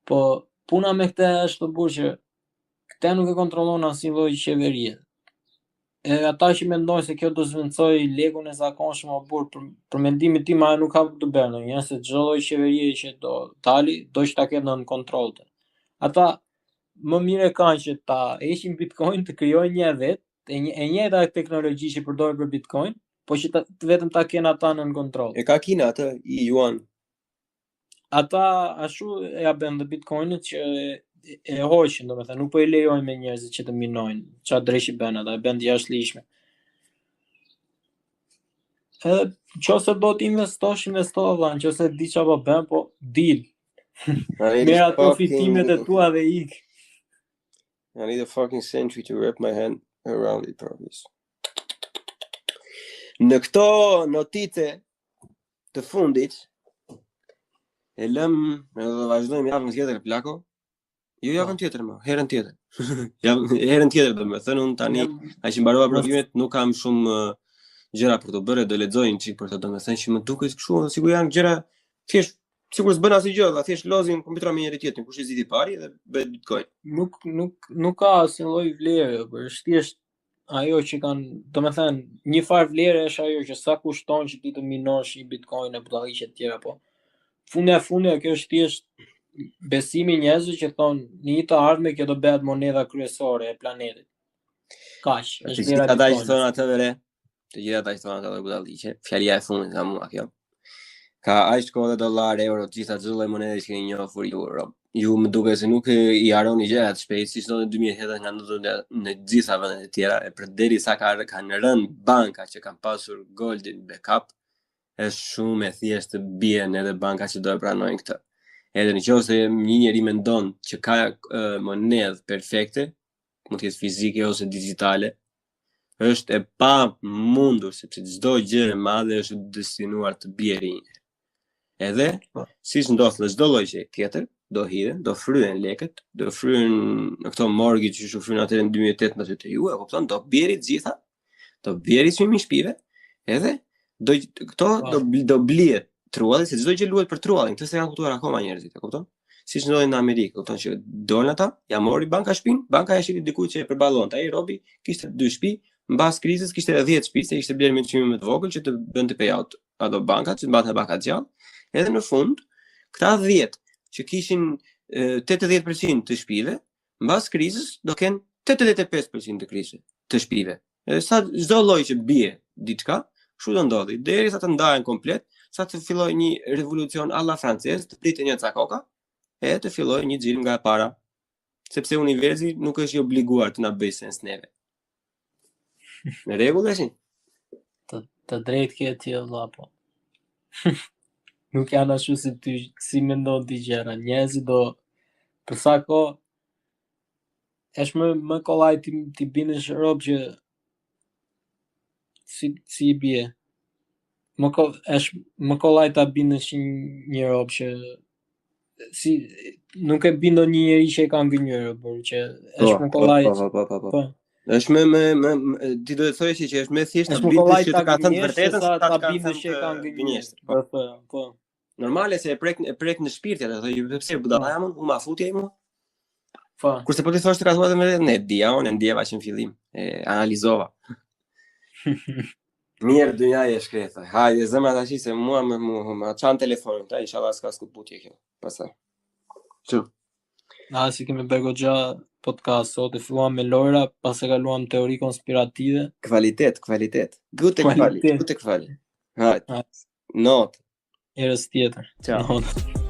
Po puna me këtë është të burë që këtë nuk e kontrollon asnjë lloj qeverie. Edhe ata që mendojnë se kjo do zvendçoj lekun e zakonshëm o burr për mendimin tim ajo nuk ka të bëjë ndonjë, se çdo lloj qeverie që do dali, do që ta ketë nën kontroll. Ata më mire kanë që ta heqin Bitcoin, të krijojnë një vet, e njëjta teknologji që përdoret për Bitcoin, po që vetëm ta kenë ata nën kontroll. E ka Kina atë, i Yuan. Ata ashtu ja bën dhe Bitcoinit që e hoqin, domethënë nuk po i lejojnë me njerëzit që të minojnë, çfarë drejshi bën ata, e bën jashtëligjshme. Edhe nëse do të investosh, valla, nëse di çfarë po bën, po dil. Merr ato fitimet e tua dhe ik. I need a fucking century to wrap my hand around it, promise. Në këto notice të fundit, e lëm, do të vazhdojmë javën tjetër plako. Jo javën tjetër më, herën tjetër. Herën tjetër do të thënë unë tani, aq mbarova provimet, nuk kam shumë gjëra për të bërë, do lexoj një çik për të domethënë që më duket kështu, sigur janë gjëra thjesht sikur s'bën asnjë gjë, thjesht lozin kompjuterin me njëri tjetrin, kush e zgjidhi pari dhe bëhet Bitcoin. Nuk ka asnjë lloj vlere, por është thjesht ajo që kanë, domethënë një farë vlere është ajo që sa kushton që ti të minosh një Bitcoin e budalliqe të tjera, po fundi kjo është thjesht besimi njerëzve që thonë në një të ardhme kjo do bëhet monedha kryesore e planetit. Kaq, është vlera. Ata që thonë atë vere, të gjithë ata që thonë atë budalliqe, fjalia e fundit nga mua kjo. Ka aq kohë dollar, euro, të gjitha çdo lloj monedhe që keni njohur ju më duket se nuk i haroni gjëra të shpejt, siç në 2010 nga në gjitha vendet e tjera, e përderisa kanë rënë banka që kanë pasur goldin backup, është shumë e thjeshtë të bien edhe banka që do e pranojnë këtë. Edhe nëse një njeri mendon që ka monedhë perfekte, mund të jetë fizike ose digjitale, është e pamundur sepse çdo gjë e madhe është destinuar të bjerë. Edhe, siç ndodh në çdo lloj gjë tjetër, do hidhen, do fryen lekët, do fryen në këto mortgage që fryen atë në 2018 te ju, e kupton, do bjerë të gjitha, do bjerë çmimin shtëpive, edhe do blihet trualli, se çdo gjë luhet për truallin, këtë se kanë kuptuar akoma njerëzit, e kupton? Siç ndodhi në Amerikë, kupton që dolën ata, ja mori banka shtëpinë, banka ja shiti dikujt që e përballonte. Ai robi kishte 2 shtëpi, mbas krizës kishte 10 shtëpi, se kishte blerë me çmime më të vogël që të bënte payout ato bankat, që mbante banka gjallë. Edhe në fund, këta 10 që kishin 80% të shtëpive, mbas krizës do kenë 85% të shtëpive. Edhe sa çdo lloj që bie diçka, kështu do ndodhi, derisa të ndahen komplet, sa të filloj një revolucion alla francez, të pritet një ca koka, e të filloj një xhirim nga e para, sepse universi nuk është i obliguar të na bëjë sens neve. Në rregull tash? Të drejtë ke ti vëlla po. Nuk janë ashtu si ty, si mendon ti gjëra. Njerëzit do për sa kohë është më kollaj ti bindesh rob që si i bie. Më kollaj ta bindesh një rob që si nuk e bindon një njeri që e ka ngënjur, por që është më kollaj. Po. Është me ti do të thojë që është më thjesht të bindesh që të ka thënë vërtetën se ta bindesh që e ka ngënjur. Po. Normale se e prek në shpirt atë, thotë pse budallaja mund u ma futje mua. Po. Kurse po ti thosh të ka thënë me ne dia, unë ndjeva që në fillim, e analizova. Mirë, dynjaja e shkreta. Hajde, zemra tash se mua më çan telefonin, ta inshallah s'ka skuputje kjo. Pastaj. Çu. Na si kemi bërë goxha podcast sot e filluam me lojra, pas e kaluam teori konspirative. Kvalitet. Gute kvali. Kvalitet. Gute kvali. Hajde. Hajde. Not. Herës tjetër. Ciao. No.